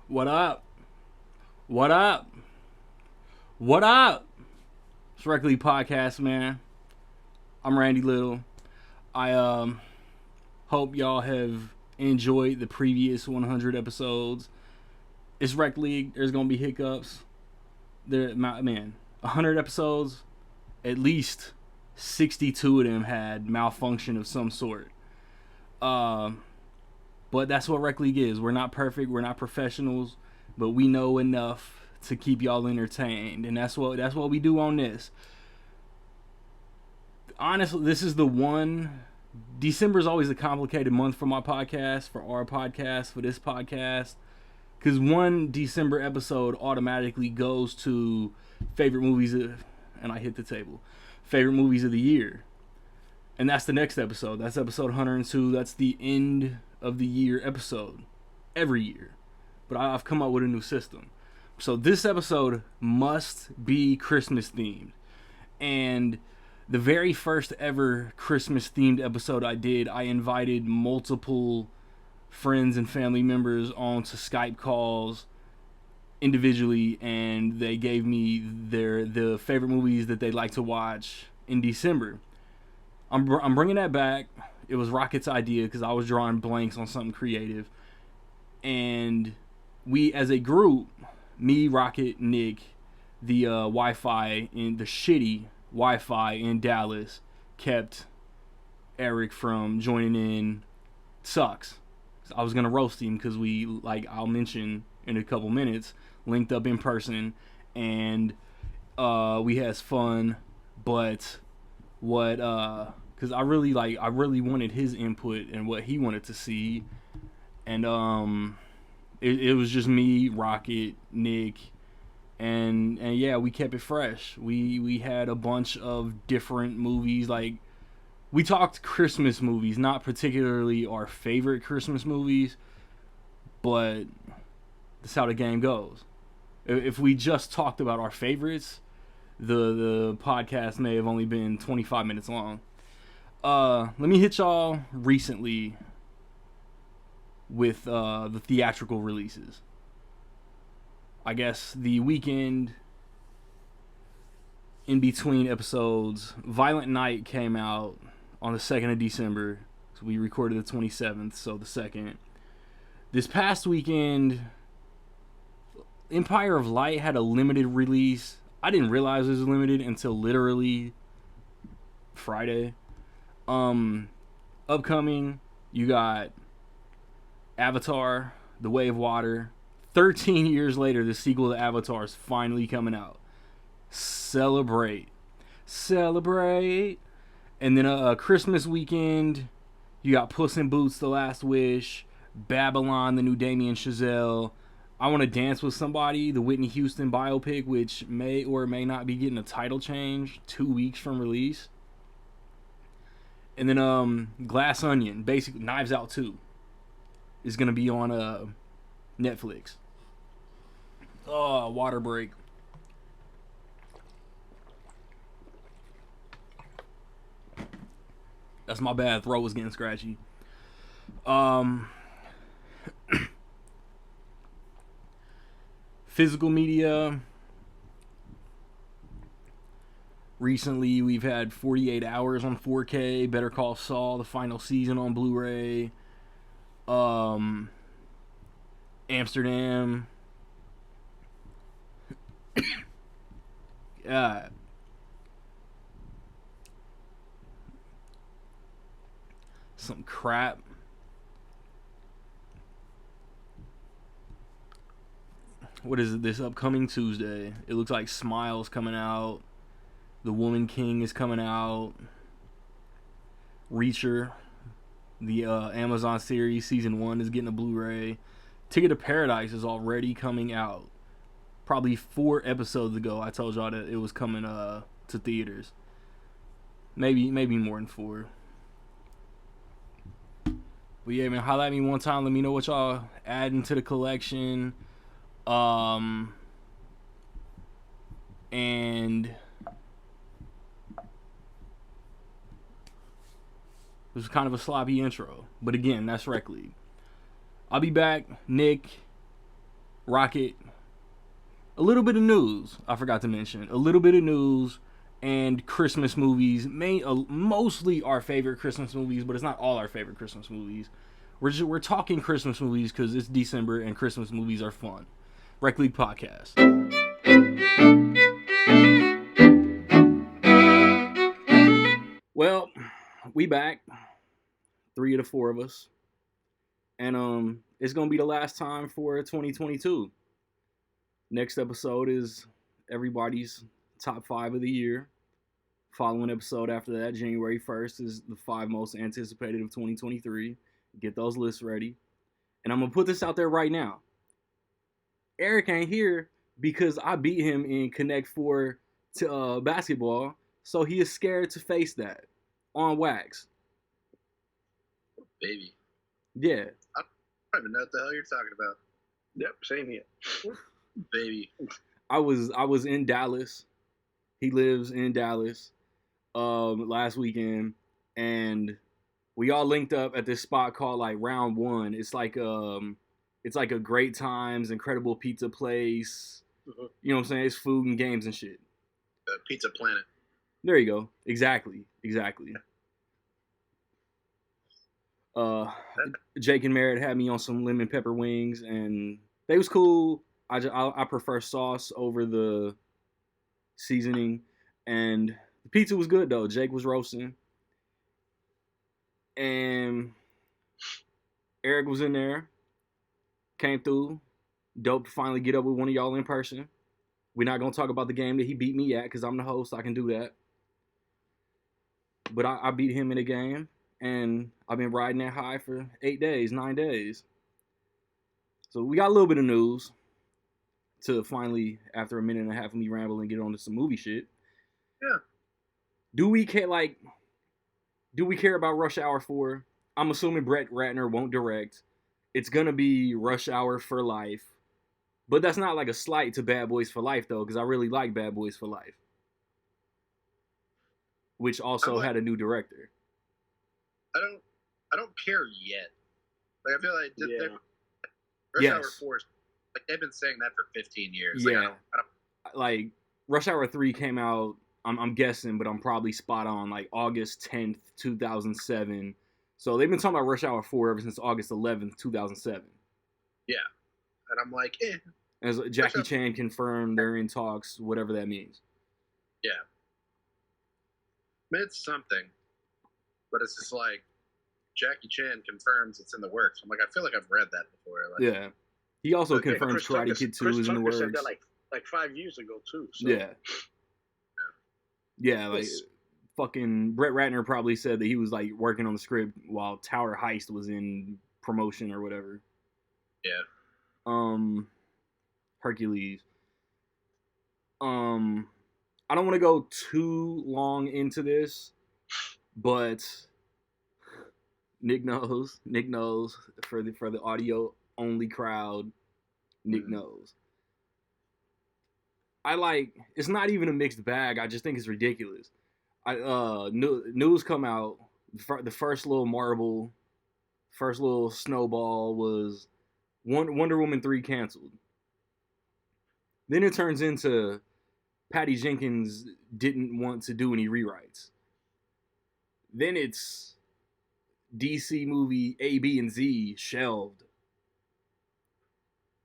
What up? What up? What up? It's Rec League Podcast, man. I'm Randy Little. I hope y'all have enjoyed the previous 100 episodes. It's Rec League. There's gonna be hiccups. 100 episodes. At least 62 of them had malfunction of some sort. But that's what Rec League is. We're not perfect. We're not professionals, but we know enough to keep y'all entertained, and that's what we do on this. Honestly, this is the one. December is always a complicated month for my podcast, for our podcast, for this podcast, because one December episode automatically goes to favorite movies, and I hit the table, favorite movies of the year, and that's the next episode. That's episode 102. That's the end of the year episode every year, but I've come up with a new system. So this episode must be Christmas themed, and the very first ever Christmas themed episode I did, I invited multiple friends and family members onto Skype calls individually, and they gave me the favorite movies that they like to watch in December. I'm bringing that back. It was Rocket's idea because I was drawing blanks on something creative, and we as a group, me, Rocket, Nick, the Wi-Fi in the shitty Wi-Fi in Dallas kept Eric from joining in. Sucks. I was gonna roast him because we, like I'll mention in a couple minutes, linked up in person, and we had fun. But what because I really wanted his input and what he wanted to see, and it was just me, Rocket, Nick, and yeah, we kept it fresh. We had a bunch of different movies. Like, we talked Christmas movies, not particularly our favorite Christmas movies, but that's how the game goes. If we just talked about our favorites, the podcast may have only been 25 minutes long. Let me hit y'all recently with the theatrical releases. I guess the weekend in between episodes, Violent Night came out on the 2nd of December. So we recorded the 27th, so the 2nd. This past weekend, Empire of Light had a limited release. I didn't realize it was limited until literally Friday. Upcoming, you got Avatar, The Way of Water. 13 years later, the sequel to Avatar is finally coming out. Celebrate. And then Christmas weekend, you got Puss in Boots, The Last Wish, Babylon, the new Damien Chazelle, I Want to Dance with Somebody, the Whitney Houston biopic, which may or may not be getting a title change 2 weeks from release. And then Glass Onion, basically Knives Out 2, is going to be on Netflix. Oh, water break. That's my bad. Throat was getting scratchy. Physical media. Recently, we've had 48 Hours on 4K, Better Call Saul, the final season on Blu-ray, Amsterdam. God. Some crap. What is it, this upcoming Tuesday? It looks like Smile's coming out. The Woman King is coming out. Reacher, the Amazon series, season 1 is getting a Blu-ray. Ticket to Paradise is already coming out. Probably 4 episodes ago, I told y'all that it was coming to theaters. Maybe more than 4. But yeah, man, holla at me one time. Let me know what y'all adding to the collection. And it was kind of a sloppy intro. But again, that's Rec League. I'll be back. Nick, Rocket. A little bit of news. I forgot to mention. A little bit of news and Christmas movies. Mostly our favorite Christmas movies, but it's not all our favorite Christmas movies. We're talking Christmas movies because it's December and Christmas movies are fun. Rec League Podcast. Well, we back. 3 of the 4 of us. And it's gonna be the last time for 2022. Next episode is everybody's top 5 of the year. Following episode after that, January 1st, is the 5 most anticipated of 2023. Get those lists ready. And I'm gonna put this out there right now. Eric ain't here because I beat him in Connect 4 to basketball, so he is scared to face that on wax. Baby. Yeah. I don't even know what the hell you're talking about. Yep, same here. Baby. I was in Dallas. He lives in Dallas. Last weekend, and we all linked up at this spot called like Round One. It's like a great times, incredible pizza place. Mm-hmm. You know what I'm saying? It's food and games and shit. Pizza Planet. There you go. Exactly. Jake and Merritt had me on some lemon pepper wings, and they was cool. I prefer sauce over the seasoning, and the pizza was good though. Jake was roasting, and Eric was in there. Came through. Dope to finally get up with one of y'all in person. We're not gonna talk about the game that he beat me at because I'm the host. I can do that. But I beat him in a game, and I've been riding that high for 9 days. So we got a little bit of news to finally, after a minute and a half of me rambling, get on to some movie shit. Yeah. Do we care about Rush Hour 4? I'm assuming Brett Ratner won't direct. It's gonna be Rush Hour for life. But that's not like a slight to Bad Boys for Life though, because I really like Bad Boys for Life. Which also had a new director. I don't care yet. Like I feel like Rush Hour 4 is, like they've been saying that for 15 years. Yeah. Like, I don't like Rush Hour 3 came out, I'm guessing, but I'm probably spot on, like August 10th, 2007. So they've been talking about Rush Hour 4 ever since August 11th, 2007. Yeah. And I'm like, As Jackie Chan confirmed, they're in talks, whatever that means. Yeah. I mean, it's something. But it's just like, Jackie Chan confirms it's in the works. I'm like, I feel like I've read that before. Like, yeah. He also confirmed Karate Kid 2 is in the works. Said that like 5 years ago, too. So. Yeah, like, fucking Brett Ratner probably said that he was, like, working on the script while Tower Heist was in promotion or whatever. Yeah. Hercules. I don't want to go too long into this, but Nick knows for the audio only crowd. Nick knows. It's not even a mixed bag. I just think it's ridiculous. News come out. The first little snowball was Wonder Woman 3 canceled. Then it turns into Patty Jenkins didn't want to do any rewrites. Then it's DC movie A, B, and Z shelved.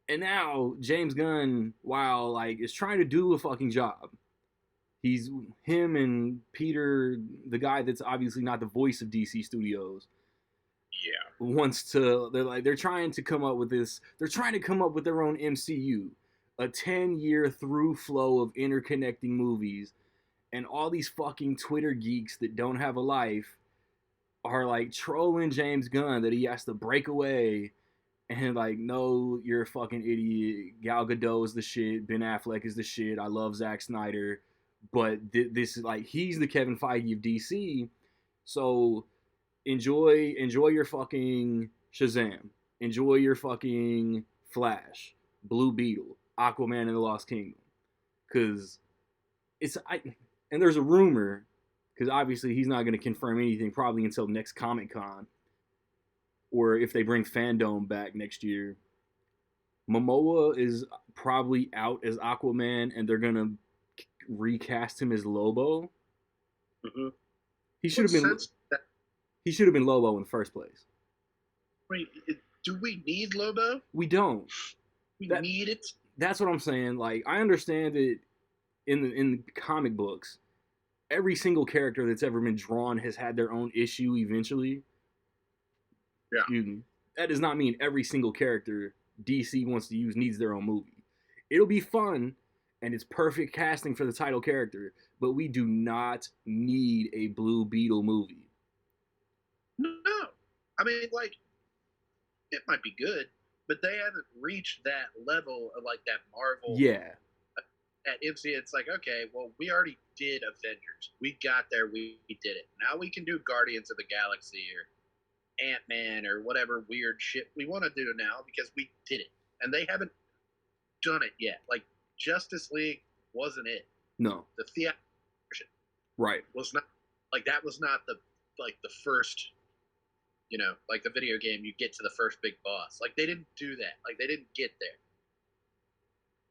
And now James Gunn, while is trying to do a fucking job, him and Peter, the guy that's obviously not the voice of DC Studios, wants to. They're trying to come up with this. They're trying to come up with their own MCU, a 10-year through flow of interconnecting movies, and all these fucking Twitter geeks that don't have a life are trolling James Gunn that he has to break away. And no, you're a fucking idiot. Gal Gadot is the shit. Ben Affleck is the shit. I love Zack Snyder. But this is he's the Kevin Feige of DC. So enjoy your fucking Shazam. Enjoy your fucking Flash. Blue Beetle. Aquaman and the Lost Kingdom. Because and there's a rumor, because obviously he's not going to confirm anything probably until next Comic-Con. Or if they bring Fandom back next year. Momoa is probably out as Aquaman, and they're gonna recast him as Lobo. Mm-hmm. He should have been. He should have been Lobo in the first place. Wait, do we need Lobo? We don't. We need it. That's what I'm saying. Like, I understand that in the comic books, every single character that's ever been drawn has had their own issue eventually. Yeah. Excuse me. That does not mean every single character DC wants to use needs their own movie. It'll be fun, and it's perfect casting for the title character, but we do not need a Blue Beetle movie. No. I mean, like, it might be good, but they haven't reached that level of, like, that Marvel. Yeah. At MC, it's like, okay, well, we already did Avengers. We got there. We did it. Now we can do Guardians of the Galaxy or Ant-Man or whatever weird shit we want to do now because we did it. And they haven't done it yet. Like, Justice League wasn't it. No. The theatrical version. Right. Was not, like, that was not the first, like the video game, you get to the first big boss. Like, they didn't do that. Like, they didn't get there.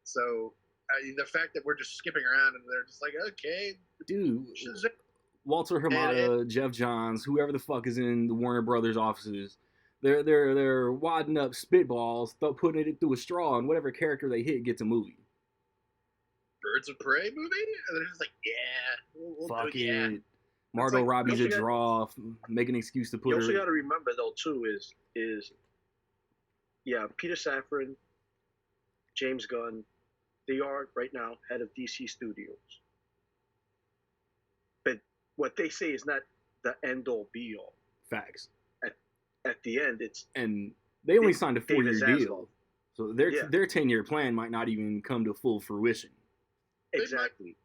So, the fact that we're just skipping around and they're just like, okay. Dude. Walter Hamada, Jeff Johns, whoever the fuck is in the Warner Brothers offices, they're wadding up spitballs, putting it through a straw, and whatever character they hit gets a movie. Birds of Prey movie? And they're just like, yeah, we'll fuck do it. Yeah. Margot Robbie's a draw. Make an excuse to put her. You also got to remember though too is Peter Safran, James Gunn, they are right now head of DC Studios. But what they say is not the end all be all. Facts. At the end, it's and they only signed a 4-year deal, so their 10-year plan might not even come to full fruition. Exactly.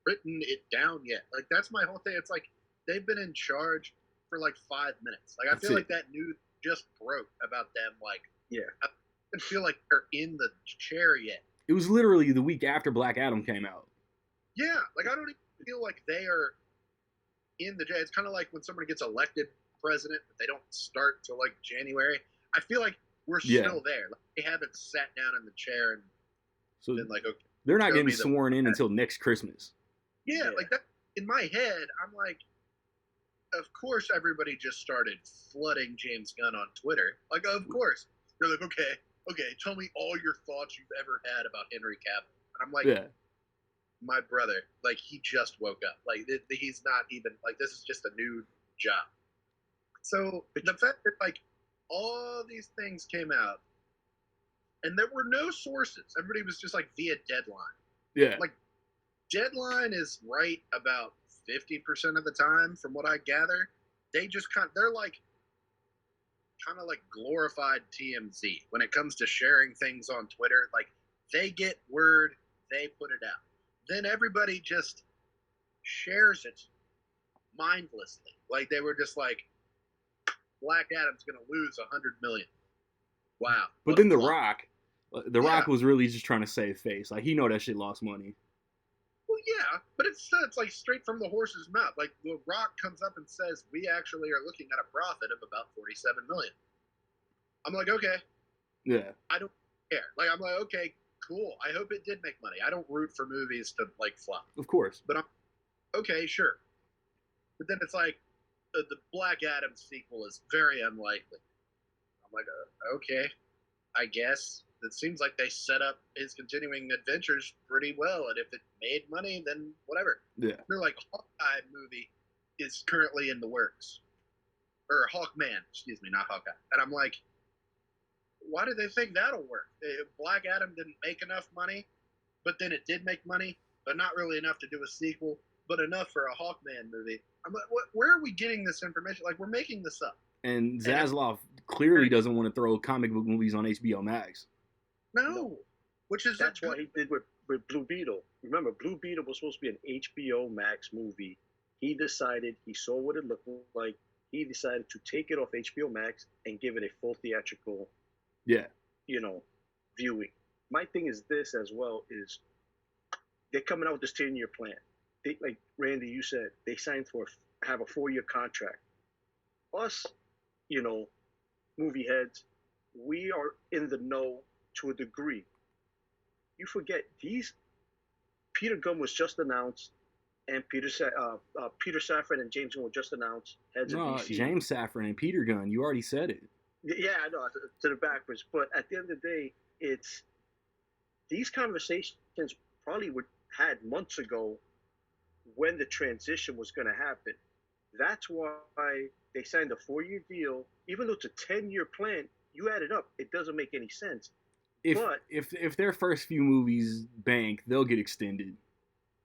Written it down yet? Like, that's my whole thing. It's like they've been in charge for like 5 minutes. Like, I feel like that news just broke about them. Like, I don't feel like they're in the chair yet. It was literally the week after Black Adam came out. Yeah, like, I don't even feel like they are in the chair. It's kind of like when somebody gets elected president, but they don't start till like January. I feel like we're still there. Like, they haven't sat down in the chair and been like, okay. They're not getting sworn in until next Christmas. Yeah, like that. In my head, I'm like, of course everybody just started flooding James Gunn on Twitter. Like, of course. They're like, okay, tell me all your thoughts you've ever had about Henry Cavill. And I'm like, my brother, like, he just woke up. Like, he's not even, like, this is just a new job. So the fact that, like, all these things came out, and there were no sources. Everybody was just like via Deadline. Yeah. Like, Deadline is right about 50% of the time, from what I gather. They just they're like kind of like glorified TMZ when it comes to sharing things on Twitter. Like, they get word, they put it out. Then everybody just shares it mindlessly. Like, they were just like, Black Adam's going to lose $100 million. Wow. But then The Rock was really just trying to save face. Like, he know that shit lost money. Well, yeah, but it's like straight from the horse's mouth. Like, The Rock comes up and says, we actually are looking at a profit of about $47 million. I'm like, okay. Yeah. I don't care. Like, I'm like, okay, cool. I hope it did make money. I don't root for movies to, like, flop. Of course. But I'm okay, sure. But then it's like, the Black Adam sequel is very unlikely. I'm like, okay, I guess. It seems like they set up his continuing adventures pretty well, and if it made money, then whatever. Yeah. They're like, Hawkeye movie is currently in the works. Or Hawkman, excuse me, not Hawkeye. And I'm like, why do they think that'll work? Black Adam didn't make enough money, but then it did make money, but not really enough to do a sequel, but enough for a Hawkman movie. I'm like, where are we getting this information? Like, we're making this up. And Zaslav clearly doesn't want to throw comic book movies on HBO Max. No. That's what he did with Blue Beetle. Remember, Blue Beetle was supposed to be an HBO Max movie. He saw what it looked like. He decided to take it off HBO Max and give it a full theatrical, viewing. My thing is this as well is they're coming out with this 10-year plan. They, like Randy, you said, they signed have a 4-year contract. Us, movie heads, we are in the know to a degree. You forget these. Peter Gunn was just announced, and Peter Safran and James Gunn were just announced heads of No, DC. James Safran and Peter Gunn. You already said it. Yeah, I know, to the backwards. But at the end of the day, it's these conversations probably were had months ago when the transition was going to happen. That's why they signed a 4-year deal, even though it's a 10-year plan. You add it up, it doesn't make any sense. If their first few movies bank, they'll get extended.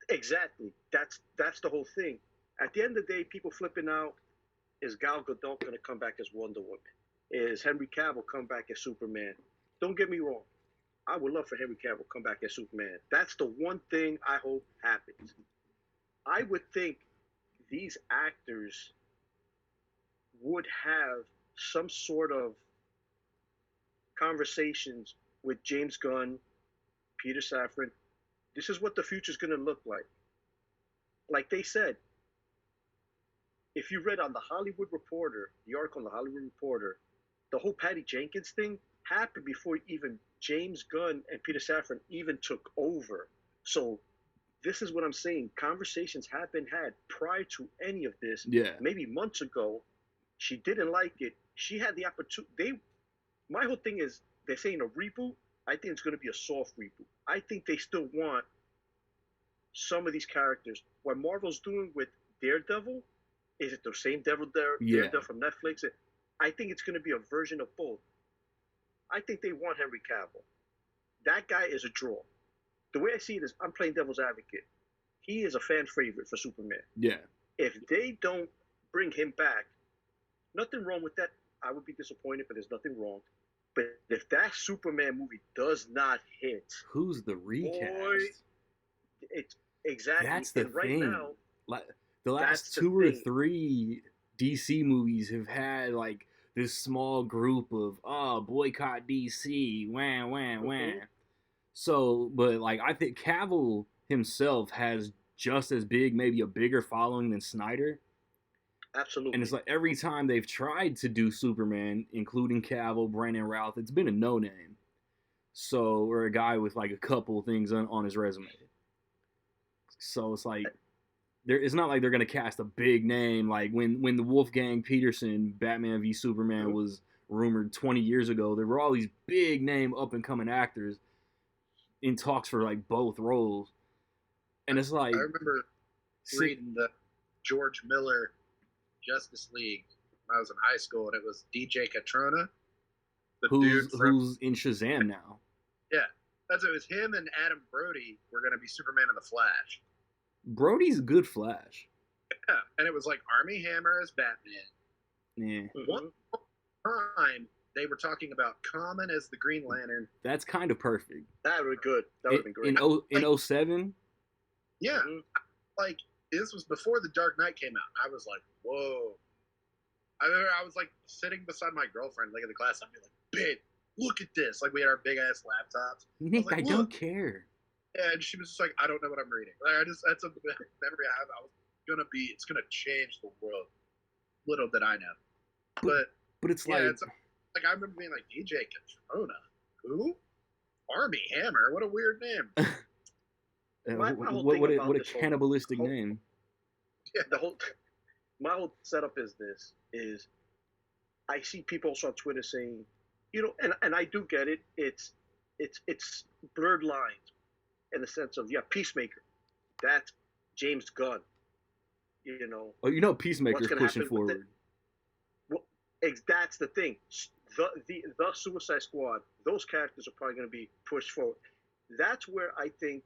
Exactly. That's the whole thing. At the end of the day, people flipping out. Is Gal Gadot going to come back as Wonder Woman? Is Henry Cavill come back as Superman? Don't get me wrong. I would love for Henry Cavill to come back as Superman. That's the one thing I hope happens. I would think these actors would have some sort of conversations with James Gunn, Peter Safran. This is what the future is going to look like. Like they said, if you read on the Hollywood Reporter, the article on the Hollywood Reporter, the whole Patty Jenkins thing happened before even James Gunn and Peter Safran even took over. So this is what I'm saying. Conversations have been had prior to any of this. Yeah. Maybe months ago. She didn't like it. She had the opportunity. My whole thing is they're saying a reboot. I think it's going to be a soft reboot. I think they still want some of these characters. What Marvel's doing with Daredevil, is it the same Daredevil from Netflix? I think it's going to be a version of both. I think they want Henry Cavill. That guy is a draw. The way I see it is I'm playing devil's advocate. He is a fan favorite for Superman. Yeah. If they don't bring him back, nothing wrong with that. I would be disappointed, but there's nothing wrong. But if that Superman movie does not hit, who's the recast? Boy, it's exactly. That's the and right thing. now, Like the last 2 or 3 DC movies have had like this small group of boycott DC, wham wham wham. So, but like I think Cavill himself has just as big, maybe a bigger following than Snyder. Absolutely. And it's like every time they've tried to do Superman, including Cavill, Brandon Routh, it's been a no-name. So, or a guy with like a couple things on his resume. So it's like, it's not like they're going to cast a big name. Like when the Wolfgang Peterson Batman v Superman was rumored 20 years ago, there were all these big name up-and-coming actors in talks for like both roles. And it's like... I remember reading the George Miller Justice League when I was in high school, and it was DJ Catrona, who's in Shazam now. Yeah, it was him and Adam Brody were going to be Superman and the Flash. Brody's a good Flash. Yeah, and it was like Armie Hammer as Batman. Yeah. One time they were talking about Common as the Green Lantern. That's kind of perfect. That would be good. That would have been great. In 07? Yeah. Like, this was before The Dark Knight came out. I was like, whoa. I remember I was like sitting beside my girlfriend, like in the class. I'd be like, babe, look at this. Like, we had our big ass laptops. Nick, I don't care. And she was just like, I don't know what I'm reading. Like, that's a memory I have. It's gonna change the world. Little did I know. But it's yeah, like, I remember being like, DJ Catrona, who? Armie Hammer, what a weird name. What a cannibalistic name. Yeah, my whole setup is this: I see people also on Twitter saying, and I do get it. It's blurred lines in the sense of Peacemaker, that's James Gunn. Peacemaker's pushing forward. That's the thing. The Suicide Squad, those characters are probably going to be pushed forward. That's where I think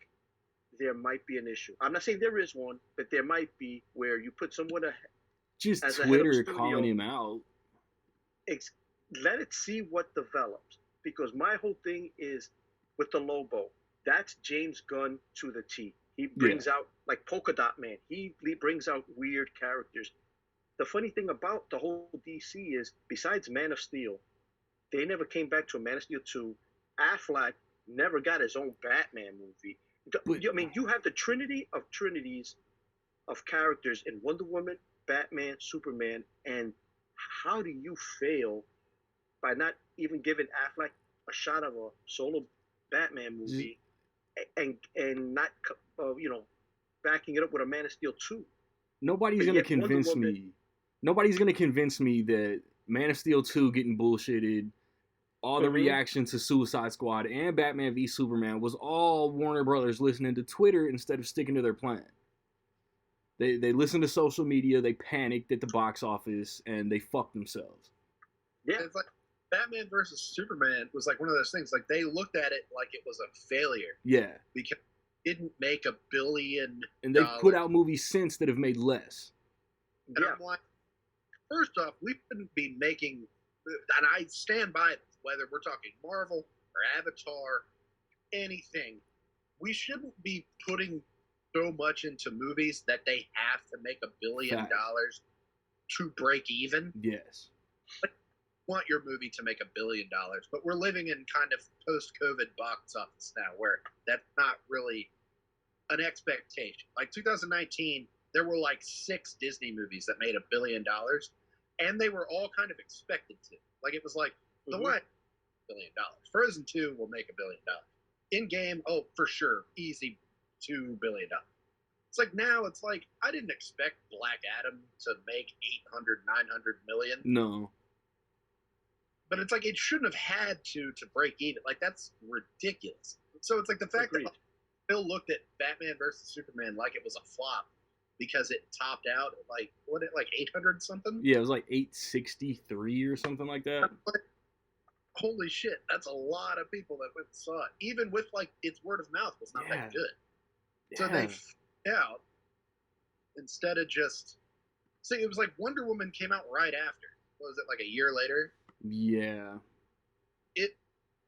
there might be an issue. I'm not saying there is one, but there might be where you put someone just Twitter calling him out. Let it see what develops, because my whole thing is with the Lobo. That's James Gunn to the T. He brings out like Polka Dot Man. He brings out weird characters. The funny thing about the whole DC is, besides Man of Steel, they never came back to a Man of Steel 2. Affleck never got his own Batman movie. You have the trinity of trinities of characters in Wonder Woman, Batman, Superman, and how do you fail by not even giving Affleck a shot of a solo Batman movie and not backing it up with a Man of Steel 2. Nobody's But gonna yet convince Wonder Woman, me. Nobody's gonna convince me that Man of Steel 2 getting bullshitted, all the reaction to Suicide Squad and Batman v Superman was all Warner Brothers listening to Twitter instead of sticking to their plan. They listened to social media, they panicked at the box office, and they fucked themselves. Yeah. It's like Batman versus Superman was like one of those things. Like they looked at it like it was a failure. Yeah. Because it didn't make $1 billion. And they've put out movies since that have made less. And I'm like, first off, we shouldn't be making, and I stand by this, whether we're talking Marvel or Avatar, anything, we shouldn't be putting so much into movies that they have to make $1 billion to break even. Yes. Like, you want your movie to make $1 billion, but we're living in kind of post-COVID box office now where that's not really an expectation. Like 2019, there were like 6 Disney movies that made $1 billion, and they were all kind of expected to. Like it was like the one $1 billion. Frozen 2 will make $1 billion. In game, oh for sure, easy $2 billion. It's like now it's like I didn't expect Black Adam to make 800, 900 million. No. But it's like it shouldn't have had to break even. Like that's ridiculous. So it's like the fact that Phil looked at Batman versus Superman like it was a flop because it topped out at like 800 something. Yeah, it was like 863 or something like that. Like, holy shit, that's a lot of people that went and saw it. Even with like its word of mouth was not that good. So they out instead of just see. It was like Wonder Woman came out right after. What was it, like a year later? Yeah.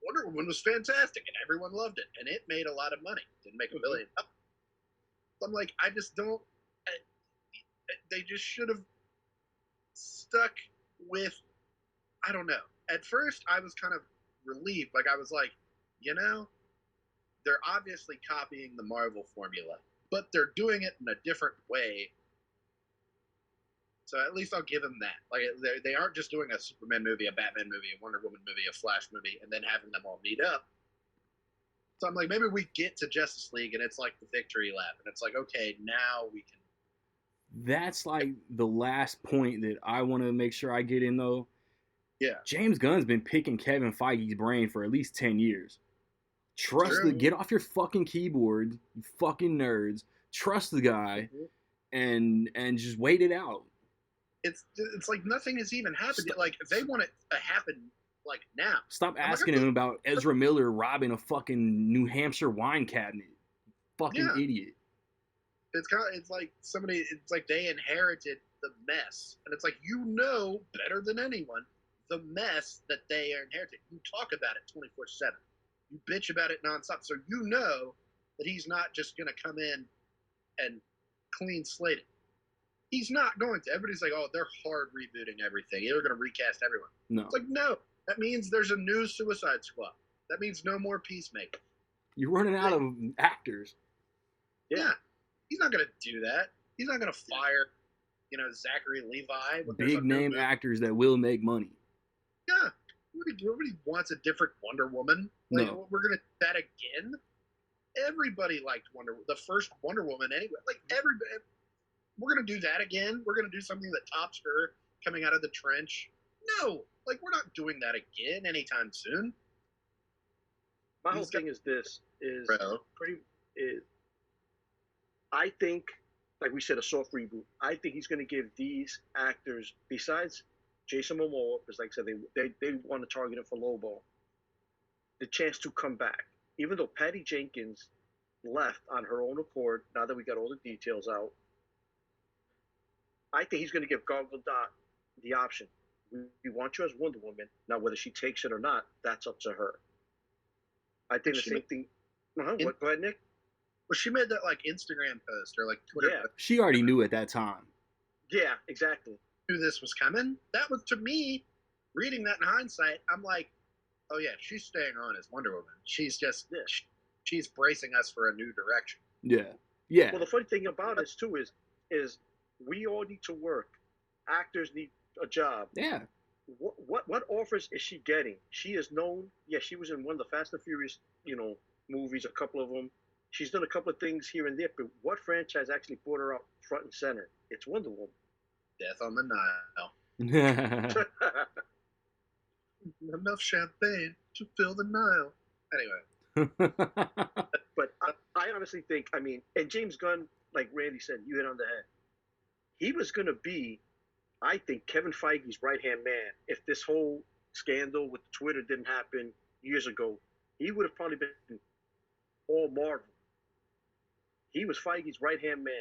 Wonder Woman was fantastic and everyone loved it and it made a lot of money. Didn't make $1 billion. I'm like, I just don't. They just should have stuck with. I don't know. At first, I was kind of relieved. Like I was like, they're obviously copying the Marvel formula, but they're doing it in a different way. So at least I'll give them that. Like they aren't just doing a Superman movie, a Batman movie, a Wonder Woman movie, a Flash movie, and then having them all meet up. So I'm like, maybe we get to Justice League and it's like the victory lap, and it's like, okay, now we can. That's like the last point that I want to make sure I get in though. Yeah. James Gunn's been picking Kevin Feige's brain for at least 10 years. Get off your fucking keyboard, you fucking nerds. Trust the guy and just wait it out. It's like nothing has even happened yet. Like they want it to happen like now. Stop asking him about Ezra Miller robbing a fucking New Hampshire wine cabinet. Fucking idiot. It's like somebody. It's like they inherited the mess, and it's like better than anyone the mess that they are inheriting. You talk about it 24/7. You bitch about it nonstop, so that he's not just gonna come in and clean slate it. He's not going to. Everybody's like, oh, they're hard rebooting everything. They're going to recast everyone. No. It's like, no. That means there's a new Suicide Squad. That means no more Peacemaker. You're running out of actors. Yeah. He's not going to do that. He's not going to fire, Zachary Levi. Big name actors that will make money. Yeah. Nobody wants a different Wonder Woman. Like, no. We're going to do that again? Everybody liked the first Wonder Woman anyway. Like, everybody. We're going to do that again? We're going to do something that tops her coming out of the trench? No. Like, we're not doing that again anytime soon. My whole thing is this. I think, like we said, a soft reboot. I think he's going to give these actors, besides Jason Momoa, because like I said, they want to target him for Lobo, the chance to come back. Even though Patty Jenkins left on her own accord, now that we got all the details out, I think he's going to give Gal Gadot the option. We want you as Wonder Woman. Now, whether she takes it or not, that's up to her. I think the same thing. Go ahead, Nick. Well, she made that like Instagram post or like Twitter post. She already knew at that time. Yeah, exactly. Knew this was coming. That was, to me, reading that in hindsight, I'm like, oh yeah, she's staying on as Wonder Woman. She's just she's bracing us for a new direction. Yeah. Yeah. Well, the funny thing about this too is we all need to work. Actors need a job. Yeah. what offers is she getting? She is known. Yeah, she was in one of the Fast and Furious, movies, a couple of them. She's done a couple of things here and there, but what franchise actually brought her out front and center? It's Wonder Woman. Death on the Nile. Enough champagne to fill the Nile. Anyway. But I honestly think, and James Gunn, like Randy said, you hit on the head. He was going to be, I think, Kevin Feige's right-hand man. If this whole scandal with Twitter didn't happen years ago, he would have probably been all Marvel. He was Feige's right-hand man.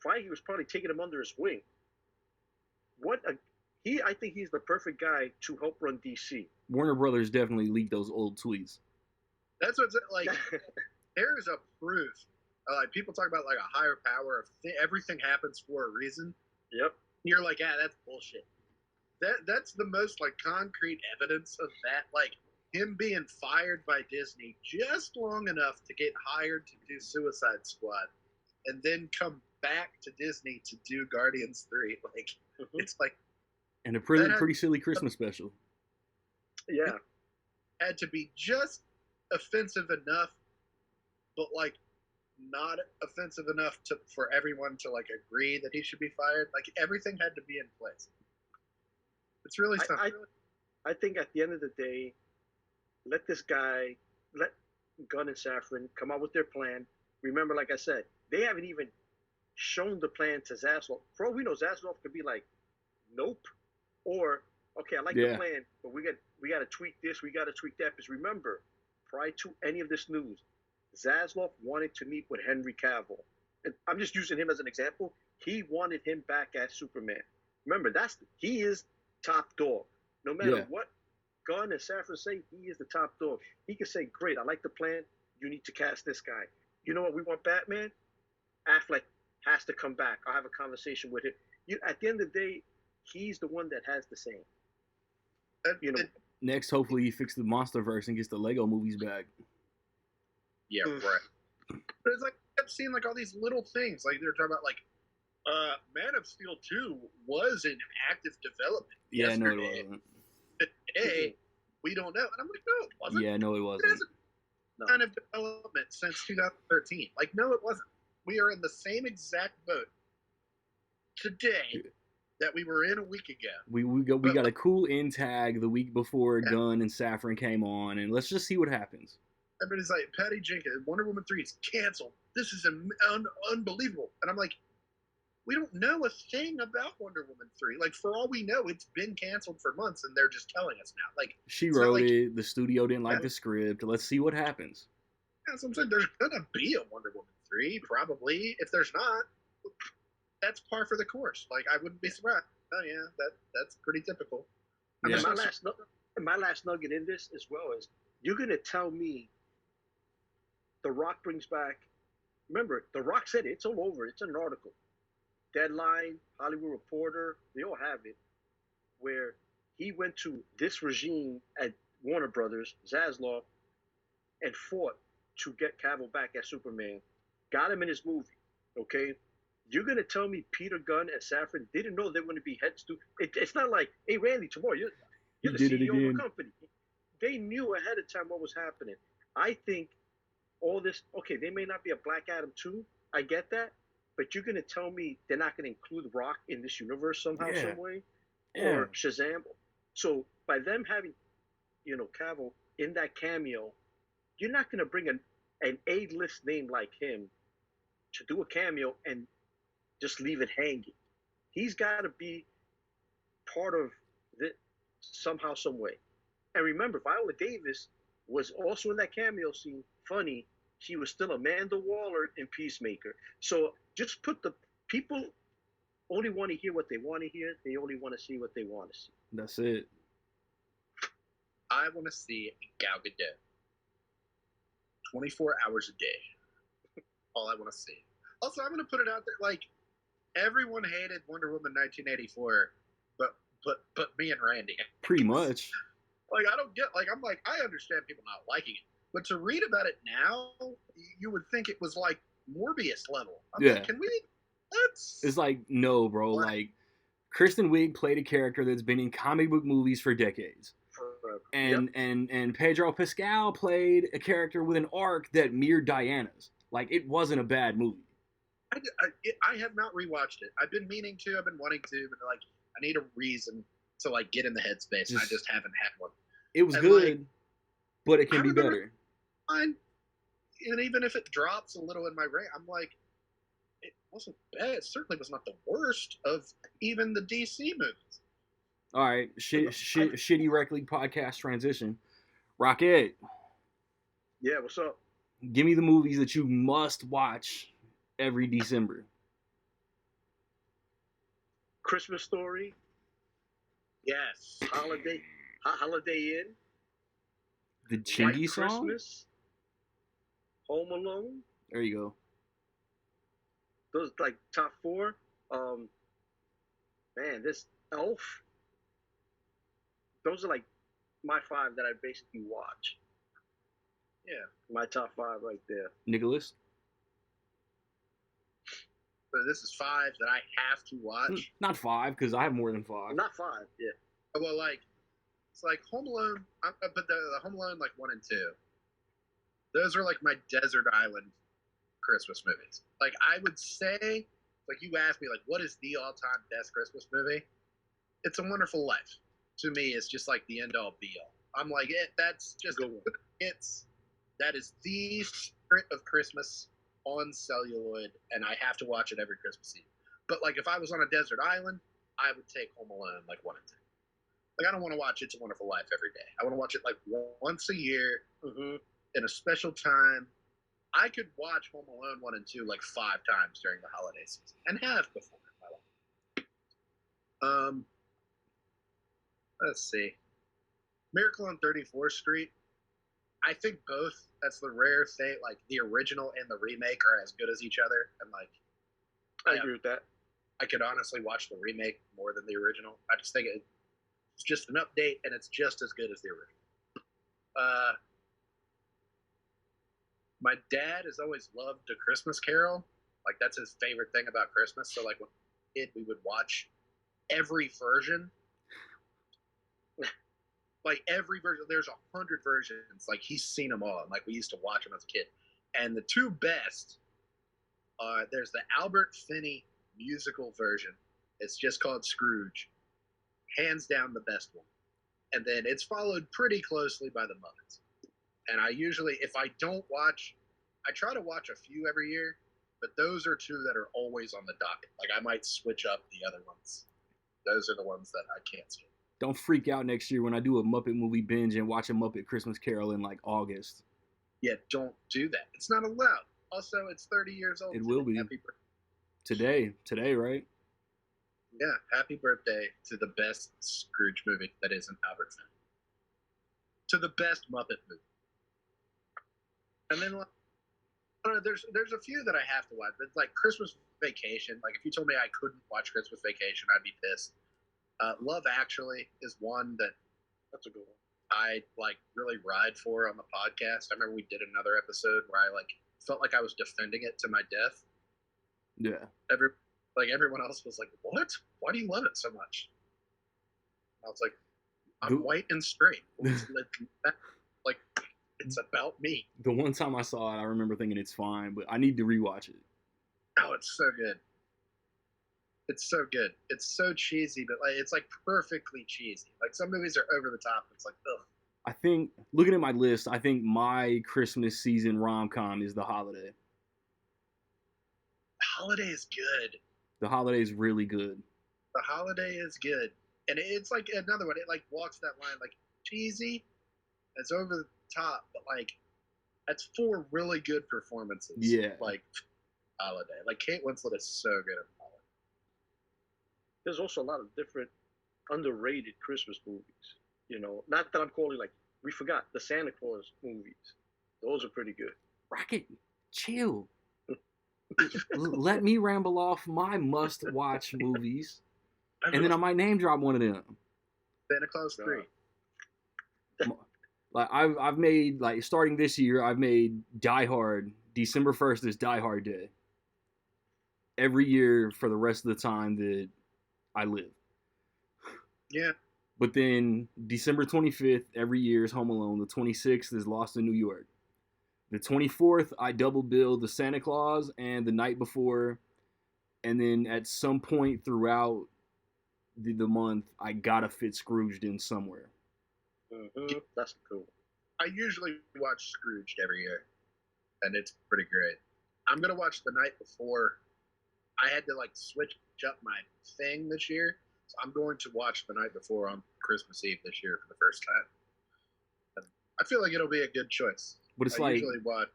Feige was probably taking him under his wing. I think he's the perfect guy to help run DC. Warner Brothers definitely leaked those old tweets. That's what's like. There is a proof. Like people talk about like a higher power. Everything happens for a reason. Yep. You're like, that's bullshit. That's the most like concrete evidence of that. Like him being fired by Disney just long enough to get hired to do Suicide Squad, and then come back to Disney to do Guardians 3. Like it's like. And a pretty silly Christmas special. Yeah. It had to be just offensive enough, but like not offensive enough for everyone to like agree that he should be fired. Like everything had to be in place. It's really something. I think at the end of the day, let Gunn and Safran come out with their plan. Remember, like I said, they haven't even shown the plan to Zaslav. For all we know, Zaslav could be like, nope. Or, okay, I like the plan, but we got to tweak this, we got to tweak that. Because remember, prior to any of this news, Zaslav wanted to meet with Henry Cavill. And I'm just using him as an example. He wanted him back as Superman. Remember, he is top dog. No matter what Gunn and Safran say, he is the top dog. He can say, great, I like the plan. You need to cast this guy. You know what? We want Batman. Affleck has to come back. I'll have a conversation with him. At the end of the day, he's the one that has the say. Next, hopefully, he fixes the MonsterVerse and gets the Lego movies back. Yeah, right. But it's like I kept seeing like all these little things. Like they're talking about like Man of Steel 2 was in active development. Yeah, yesterday. no, it wasn't. Today, we don't know. And I'm like, no, it wasn't. Yeah, no, it wasn't. It hasn't kind of development since 2013. Like, no, it wasn't. We are in the same exact boat today that we were in a week ago. We got a cool in tag the week before Gunn and Safran came on, and let's just see what happens. Everybody's like, Patty Jenkins, Wonder Woman 3 is canceled. This is unbelievable. And I'm like, we don't know a thing about Wonder Woman 3. Like, for all we know, it's been canceled for months, and they're just telling us now. Like, she wrote it. The studio didn't like the script. Let's see what happens. Yeah, so I'm saying there's gonna be a Wonder Woman 3, probably. If there's not, that's par for the course. Like, I wouldn't be surprised. Oh yeah, that's pretty typical. Yeah. My last nugget in this as well is you're gonna tell me The Rock brings back. Remember, The Rock said it's all over. It's an article. Deadline, Hollywood Reporter, they all have it. Where he went to this regime at Warner Brothers, Zaslav, and fought to get Cavill back as Superman. Got him in his movie. Okay. You're going to tell me Peter Gunn and Safran didn't know they were going to be heads to... It's not like, hey, Randy, tomorrow, you're the CEO of the company. They knew ahead of time what was happening. I think all this... Okay, they may not be a Black Adam 2. I get that. But you're going to tell me they're not going to include Rock in this universe somehow, some way? Or Shazam? So by them having, Cavill in that cameo, you're not going to bring an A-list name like him to do a cameo and just leave it hanging. He's got to be part of it somehow, some way. And remember, Viola Davis was also in that cameo scene. Funny, she was still Amanda Waller in Peacemaker. So just put the people only want to hear what they want to hear. They only want to see what they want to see. That's it. I want to see Gal Gadot 24 hours a day. All I want to see. Also, I'm going to put it out there, like, everyone hated Wonder Woman 1984, but me and Randy. Pretty much. Like, I don't get, like, I'm like, I understand people not liking it, but to read about it now, you would think it was like Morbius level. I'm like, can we? It's like, no, bro. Like, Kristen Wiig played a character that's been in comic book movies for decades. Forever. And Pedro Pascal played a character with an arc that mirrored Diana's. Like, it wasn't a bad movie. I have not rewatched it. I've been meaning to. I've been wanting to, but like, I need a reason to like get in the headspace, and I just haven't had one. It was And, good, like, but it can I be remember- better. Fine. And even if it drops a little in my rank, I'm like, it wasn't bad. It certainly was not the worst of even the DC movies. All right, shitty Rec League podcast transition. Rocket, Yeah, what's up? give me the movies that you must watch every December. Christmas Story, Yes. Holiday Inn, The White Chingy song? Christmas, Home Alone. There you go. Those like top four. Man, this Elf. Those are like my five that I basically watch. Yeah. My top five right there. Nicholas? So this is five that I have to watch. Not five, because I have more than five. Not five, yeah. Well, like, it's like Home Alone, but the Home Alone, like 1 and 2. Those are like my desert island Christmas movies. Like, I would say, like, you asked me, like, what is the all-time best Christmas movie? It's A Wonderful Life. To me, it's just like the end-all, be-all. I'm like, that's just Good one. that is the spirit of Christmas on celluloid, and I have to watch it every Christmas Eve. But like, if I was on a desert island, I would take Home Alone like 1 and 2. Like, I don't want to watch It's a Wonderful Life every day. I want to watch it like once a year in a special time. I could watch Home Alone 1 and 2 like 5 times during the holiday season, and have before in my life. Let's see. Miracle on 34th Street. I think both. That's the rare thing. Like, the original and the remake are as good as each other, and like, I agree with that. I could honestly watch the remake more than the original. I just think it's just an update, and it's just as good as the original. My dad has always loved A Christmas Carol. Like, that's his favorite thing about Christmas. So, like, when we were a kid, we would watch every version. Like, every version. There's 100 versions. Like, he's seen them all. And, like, we used to watch them as a kid. And the two best, there's the Albert Finney musical version. It's just called Scrooge. Hands down the best one. And then it's followed pretty closely by the Muppets. And I usually, if I don't watch, I try to watch a few every year, but those are two that are always on the docket. Like, I might switch up the other ones. Those are the ones that I can't skip. Don't freak out next year when I do a Muppet movie binge and watch a Muppet Christmas Carol in like August. Yeah, don't do that. It's not allowed. Also, it's 30 years old. It will be. Happy Today, right? Yeah, happy birthday to the best Scrooge movie that isn't Albert Finney. To the best Muppet movie. And then, there's a few that I have to watch. But like Christmas Vacation. Like, if you told me I couldn't watch Christmas Vacation, I'd be pissed. Love Actually is one that That's a good one. I like really ride for on the podcast. I remember we did another episode where I like felt like I was defending it to my death. Yeah. Everyone else was like, "What? Why do you love it so much?" I was like, "I'm white and straight. Like, it's about me." The one time I saw it, I remember thinking it's fine, but I need to rewatch it. Oh, it's so good. It's so good. It's so cheesy, but like, it's like perfectly cheesy. Like, some movies are over the top. It's like, ugh. I think, looking at my list, I think my Christmas season rom-com is The Holiday. Holiday is good. The Holiday is really good. The Holiday is good. And it's like another one. It like walks that line, like cheesy. It's over the top, but like that's 4 really good performances. Yeah. Like Holiday. Like Kate Winslet is so good at Holiday. There's also a lot of different underrated Christmas movies. You know, not that I'm calling like, we forgot the Santa Claus movies. Those are pretty good. Rocket, chill. Let me ramble off my must-watch movies, and then I might name drop one of them. Santa Claus 3. Like I've made, like, starting this year, I've made Die Hard. December 1st is Die Hard Day. Every year for the rest of the time that I live. Yeah. But then December 25th every year is Home Alone. The 26th is Lost in New York. The 24th, I double bill the Santa Claus and The Night Before. And then at some point throughout the month, I gotta fit Scrooged in somewhere. Mm-hmm. That's cool. I usually watch Scrooged every year, and it's pretty great. I'm gonna watch The Night Before. I had to like switch up my thing this year, so I'm going to watch The Night Before on Christmas Eve this year for the first time. And I feel like it'll be a good choice. But it's I like, usually watch.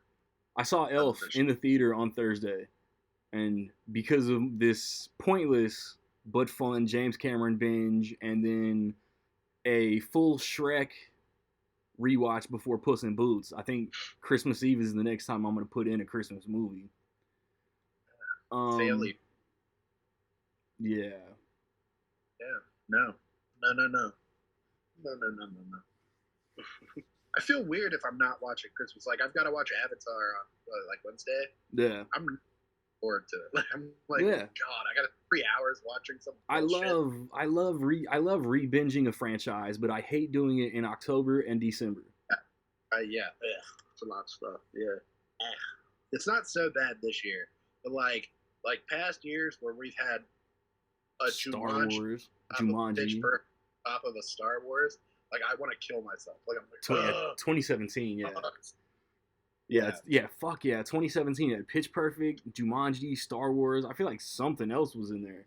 I saw Elf in the theater on Thursday, and because of this pointless but fun James Cameron binge, and then a full Shrek rewatch before Puss in Boots, I think Christmas Eve is the next time I'm gonna put in a Christmas movie. Fairly. Yeah. Yeah. No. I feel weird if I'm not watching Christmas. Like I've got to watch Avatar on like Wednesday. Yeah. I'm forward to it. Like I'm like, Yeah. God, I got 3 hours watching some. I love re-binging a franchise, but I hate doing it in October and December. Yeah. It's a lot of stuff. Yeah. It's not so bad this year, but like past years where we've had a Star Wars, Jumanji, top of a Star Wars, like I want to kill myself. Like I'm like, 2017, yeah. Fuck yeah, 2017 had Pitch Perfect, Jumanji, Star Wars. I feel like something else was in there.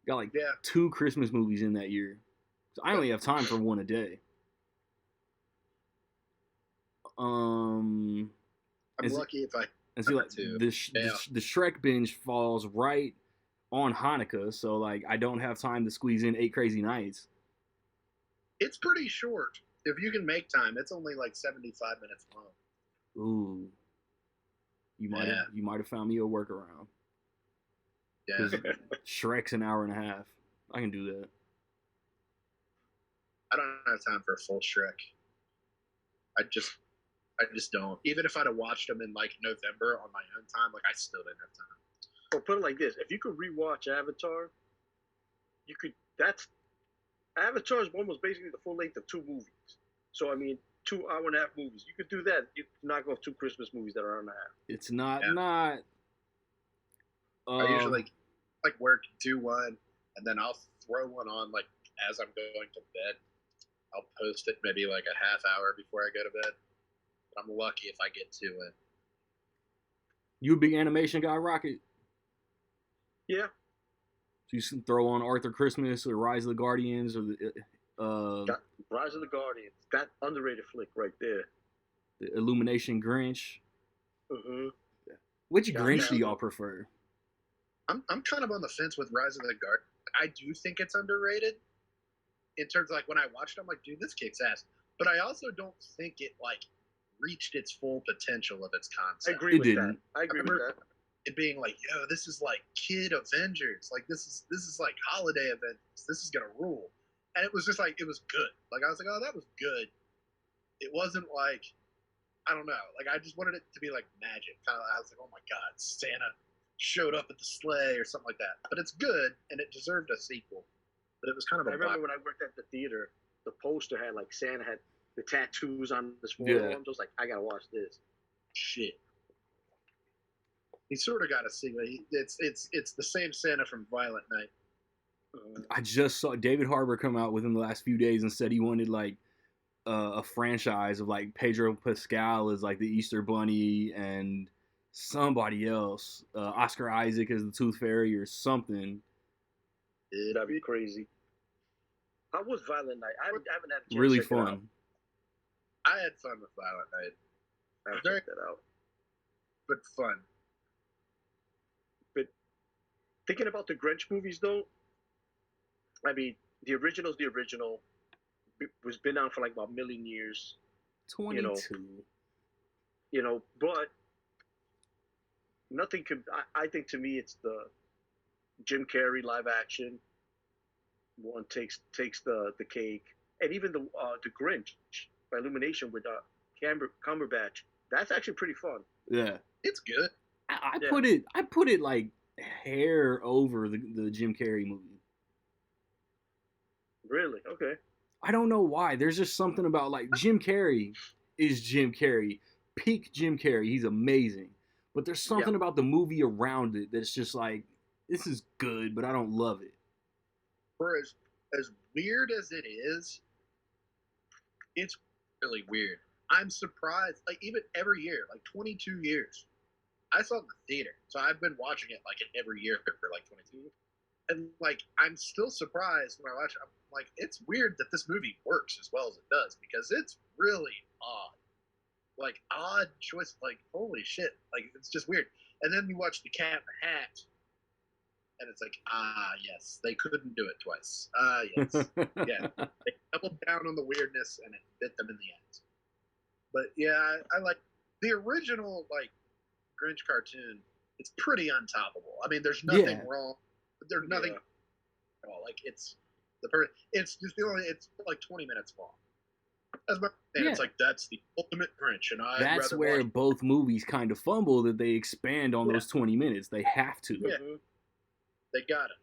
Got like 2 Christmas movies in that year. So I only have time for one a day. I'm lucky if I. And see, like the Shrek binge falls right on Hanukkah, so like I don't have time to squeeze in 8 Crazy Nights. It's pretty short. If you can make time, it's only like 75 minutes long. Ooh, you might have found me a workaround. Yeah, Shrek's an hour and a half. I can do that. I don't have time for a full Shrek. I just don't. Even if I'd have watched them in like November on my own time, like I still didn't have time. Well, put it like this: if you could rewatch Avatar, you could. Avatar's almost basically the full length of 2 movies. So I mean, 2 hour-and-a-half movies. You could do that. You could knock off 2 Christmas movies that are an hour and a half. It's not. I usually like work, do one, and then I'll throw one on like as I'm going to bed. I'll post it maybe like a half hour before I go to bed. I'm lucky if I get to it. You a big animation guy, Rocket? Yeah. So you can throw on Arthur Christmas or Rise of the Guardians or the Rise of the Guardians. That underrated flick right there. The Illumination Grinch. Mm-hmm. Which Grinch do y'all prefer? I'm kind of on the fence with Rise of the Guardians. I do think it's underrated. In terms of like when I watched it, I'm like, dude, this kicks ass. But I also don't think it like reached its full potential of its concept. I agree with that. I agree with that. It being like, yo, this is like kid Avengers. Like this is like holiday Avengers. This is gonna rule. And it was just like, it was good. Like I was like, oh, that was good. It wasn't like, I don't know. Like I just wanted it to be like magic. Kind of, I was like, oh my God, Santa showed up at the sleigh or something like that. But it's good and it deserved a sequel. But it was kind of I remember when I worked at the theater, the poster had like Santa had the tattoos on his forearm. I was like, I gotta watch this. Shit. He sort of got a sequel. It's the same Santa from Violent Night. I just saw David Harbour come out within the last few days and said he wanted like a franchise of like Pedro Pascal as like the Easter Bunny and somebody else, Oscar Isaac as the Tooth Fairy or something. That'd be crazy. How was Violent Night? I haven't had a chance really to check fun. It out. I had fun with Violent Night. I have to check that out. But fun. But thinking about the Grinch movies, though, I mean, the original's the original. Was been out for like about a million years. 22. But nothing could. I think to me, it's the Jim Carrey live action one takes the cake, and even the Grinch by Illumination with Cumberbatch. That's actually pretty fun. Yeah, it's good. I put it like hair over the Jim Carrey movie. Really? Okay. I don't know why. There's just something about like Jim Carrey is Jim Carrey, peak Jim Carrey. He's amazing, but there's something about the movie around it that's just like this is good, but I don't love it. For as weird as it is, it's really weird. I'm surprised. Like even every year, like 22 years, I saw it in the theater, so I've been watching it like every year for like 22. And like I'm still surprised when I watch it. I'm like, it's weird that this movie works as well as it does because it's really odd. Like odd choice. Like holy shit. Like it's just weird. And then you watch The Cat in the Hat, and it's like, yes, they couldn't do it twice. Yes, yeah, they doubled down on the weirdness, and it bit them in the ass. But yeah, I like the original like Grinch cartoon. It's pretty untoppable. I mean, there's nothing wrong. There's nothing at all. Like it's it's just it's like 20 minutes long. It's like that's the ultimate Grinch, and that's where both movies kind of fumble that they expand on those 20 minutes. They have to. Yeah, they got it.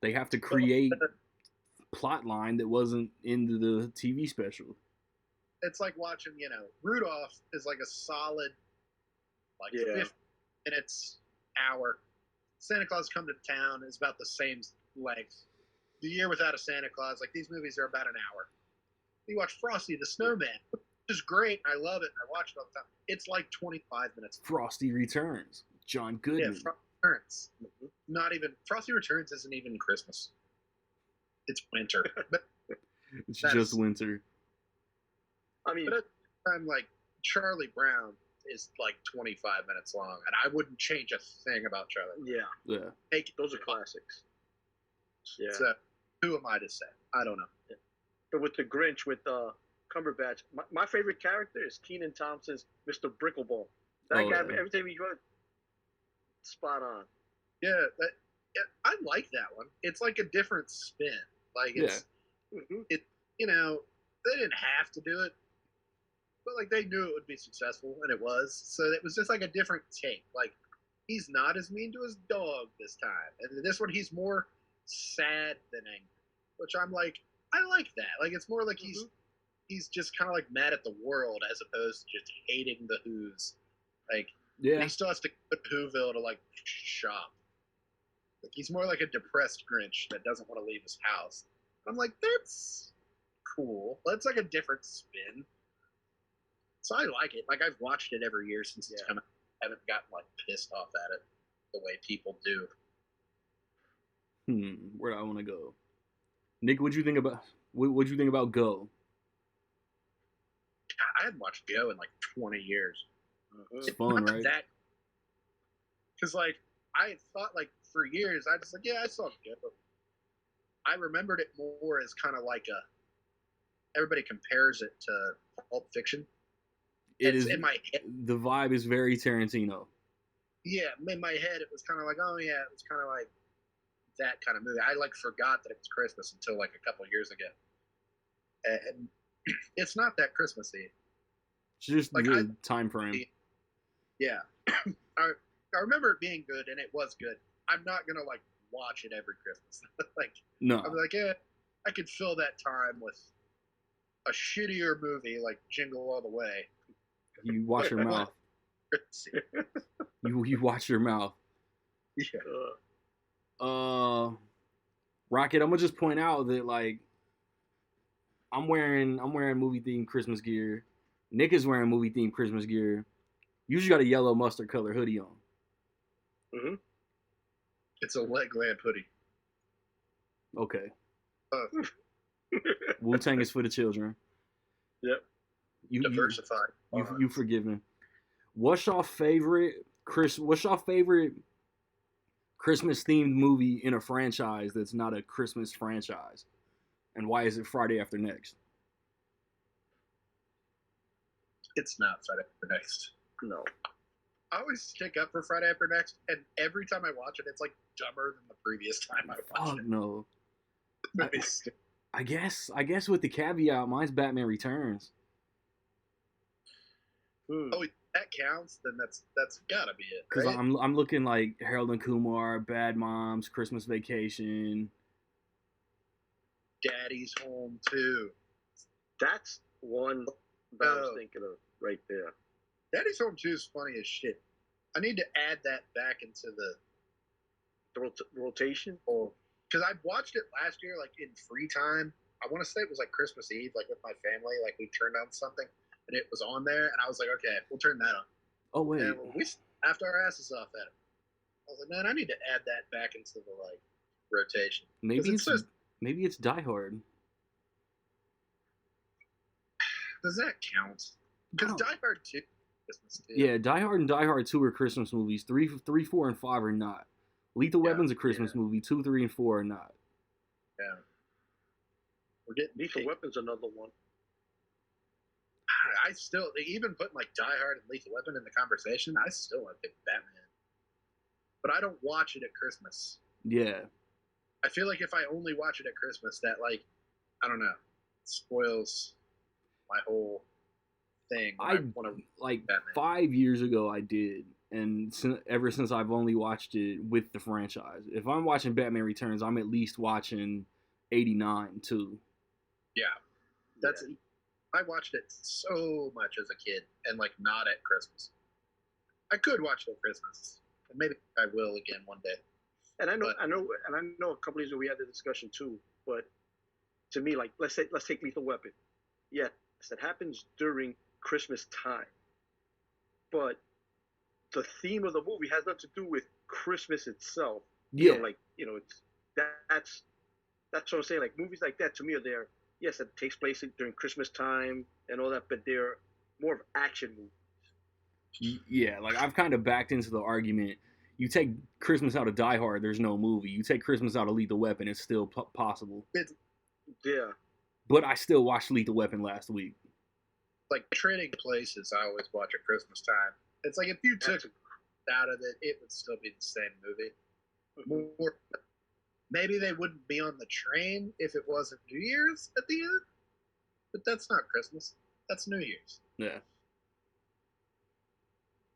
They have to create plot line that wasn't in the TV special. It's like watching, Rudolph is like a solid, 50 minutes, hour. Santa Claus Come to Town is about the same length. The Year Without a Santa Claus, like these movies are about an hour. You watch Frosty the Snowman, which is great. I love it. I watch it all the time. It's like 25 minutes. Frosty Returns. John Goodman. Yeah, Frosty Returns. Not even Frosty Returns isn't even Christmas. It's winter. But it's just winter. I mean, but at the time, like Charlie Brown is like 25 minutes long, and I wouldn't change a thing about Charlie. Yeah. Those are classics. Yeah. So, who am I to say? I don't know. Yeah. But with the Grinch, with Cumberbatch, my favorite character is Kenan Thompson's Mr. Brickleball. That guy, every time he goes, spot on. Yeah, I like that one. It's like a different spin. Like it's, they didn't have to do it, but like they knew it would be successful, and it was. So it was just like a different take. Like he's not as mean to his dog this time, and this one he's more sad than angry, which I'm like, I like that. Like it's more like he's just kind of like mad at the world as opposed to just hating the Who's. Like he still has to go to Whoville to like shop. Like he's more like a depressed Grinch that doesn't want to leave his house. I'm like, that's cool. That's like a different spin. So I like it. Like I've watched it every year since it's come out. I haven't gotten like pissed off at it the way people do. Where do I want to go? Nick, what'd you think about Go? I hadn't watched Go in like 20 years. It's fun, right? Because like I thought like for years I just like I saw Go. I remembered it more as kind of like everybody compares it to Pulp Fiction. It's in my head. The vibe is very Tarantino. Yeah, in my head it was kind of like, oh yeah, it was kind of like that kind of movie. I like forgot that it was Christmas until like a couple of years ago. And it's not that Christmassy. It's just like the time frame. Yeah. I remember it being good, and it was good. I'm not gonna like watch it every Christmas. Like no. I'm like, I could fill that time with a shittier movie like Jingle All the Way. You watch your mouth. You watch your mouth. Yeah. Rocket, I'm gonna just point out that like I'm wearing movie themed Christmas gear. Nick is wearing movie themed Christmas gear. You just got a yellow mustard color hoodie on. It's a Legland hoodie. Okay. Wu-Tang is for the children. Yep. Diversified. You forgiven. What's your favorite Christmas themed movie in a franchise that's not a Christmas franchise? And why is it Friday After Next? It's not Friday After Next. No. I always stick up for Friday After Next, and every time I watch it, it's like dumber than the previous time I watched it. No. I guess with the caveat, mine's Batman Returns. Oh, that counts. Then that's gotta be it. Because right? I'm looking like Harold and Kumar, Bad Moms, Christmas Vacation. Daddy's Home 2. That's one that I was thinking of right there. Daddy's Home 2 is funny as shit. I need to add that back into the rotation. Oh, because I watched it last year, like in free time. I want to say it was like Christmas Eve, like with my family. Like we turned on something and it was on there, and I was like, okay, we'll turn that on. Oh wait, and we laughed our asses off at it. I was like, man, I need to add that back into the like rotation. Maybe it's Die Hard. Does that count? Because Die Hard 2 Christmas too. Yeah, Die Hard and Die Hard 2 are Christmas movies. 3, 4, and 5 are not. Lethal Weapon's a Christmas movie. 2, 3, and 4 are not. Yeah. We're getting Lethal Weapon's another one. I still, even putting like Die Hard and Lethal Weapon in the conversation, I still like Batman. But I don't watch it at Christmas. Yeah. I feel like if I only watch it at Christmas, that like, I don't know, spoils my whole thing. I like Batman. 5 years ago I did, and ever since I've only watched it with the franchise. If I'm watching Batman Returns, I'm at least watching 89 too. Yeah, that's. Yeah. I watched it so much as a kid, and like not at Christmas. I could watch it at Christmas, and maybe I will again one day. And I know a couple years ago we had the discussion too. But to me, like let's take Lethal Weapon. Yes, that happens during Christmas time, but the theme of the movie has nothing to do with Christmas itself. Yeah, it's that's what I'm saying. Like movies like that to me are there. Yes, it takes place during Christmas time and all that, but they're more of action movies. Yeah, like I've kind of backed into the argument. You take Christmas out of Die Hard, there's no movie. You take Christmas out of Lethal Weapon, it's still possible. Yeah. But I still watched Lethal Weapon last week. Like Trading Places, I always watch at Christmas time. It's like if you took out of it, it would still be the same movie. More, maybe they wouldn't be on the train if it wasn't New Year's at the end. But that's not Christmas. That's New Year's. Yeah.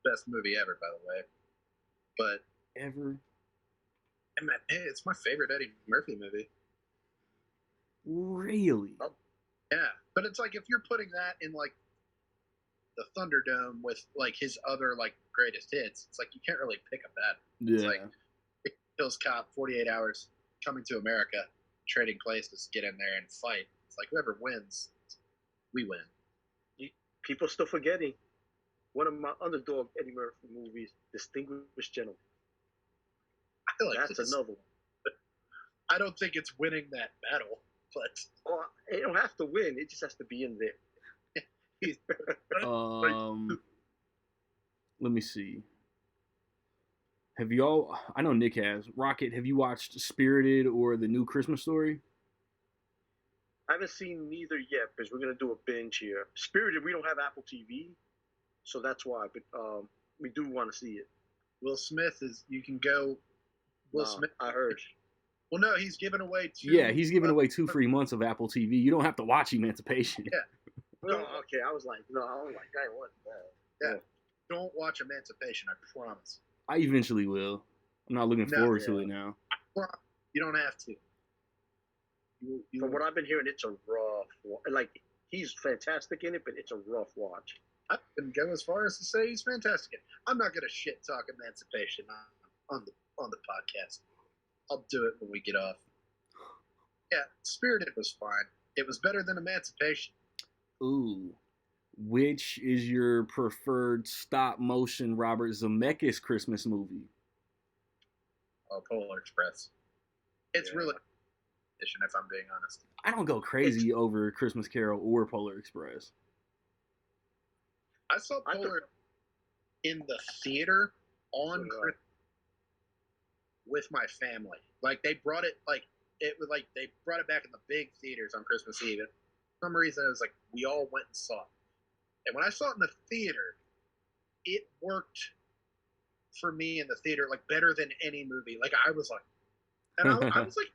Best movie ever, by the way. But ever. It's my favorite Eddie Murphy movie. Really? Oh, yeah, but it's like if you're putting that in like the Thunderdome with like his other like greatest hits, it's like you can't really pick up that. Yeah. It's like Hills Cop, 48 Hours, Coming to America, Trading Places, get in there and fight. It's like whoever wins, we win. People still forgetting one of my underdog Eddie Murphy movies, Distinguished Gentleman. I like that's another one. I don't think it's winning that battle, but it don't have to win. It just has to be in there. Let me see. Have y'all? I know Nick has. Rocket, have you watched Spirited or the new Christmas Story? I haven't seen neither yet because we're gonna do a binge here. Spirited, we don't have Apple TV, so that's why. But we do want to see it. Will Smith is. You can go. Will Smith. I heard. Well, no, he's giving away 2. Yeah, he's giving away 2 free months of Apple TV. You don't have to watch Emancipation. Yeah. No, okay. I was like, I want that. Yeah. Don't watch Emancipation. I promise. I eventually will. I'm not looking forward to it now. You don't have to. From what I've been hearing, it's a rough. Like he's fantastic in it, but it's a rough watch. I can go as far as to say he's fantastic. I'm not gonna shit talk Emancipation on the podcast. I'll do it when we get off. Yeah, Spirited was fine. It was better than Emancipation. Ooh. Which is your preferred stop-motion Robert Zemeckis Christmas movie? Oh, Polar Express. It's really if I'm being honest. I don't go crazy over Christmas Carol or Polar Express. I saw Polar in the theater on Christmas with my family. Like they brought it they brought it back in the big theaters on Christmas Eve. And for some reason it was like we all went and saw it. And when I saw it in the theater, it worked for me in the theater like better than any movie. Like I was like, and I was like,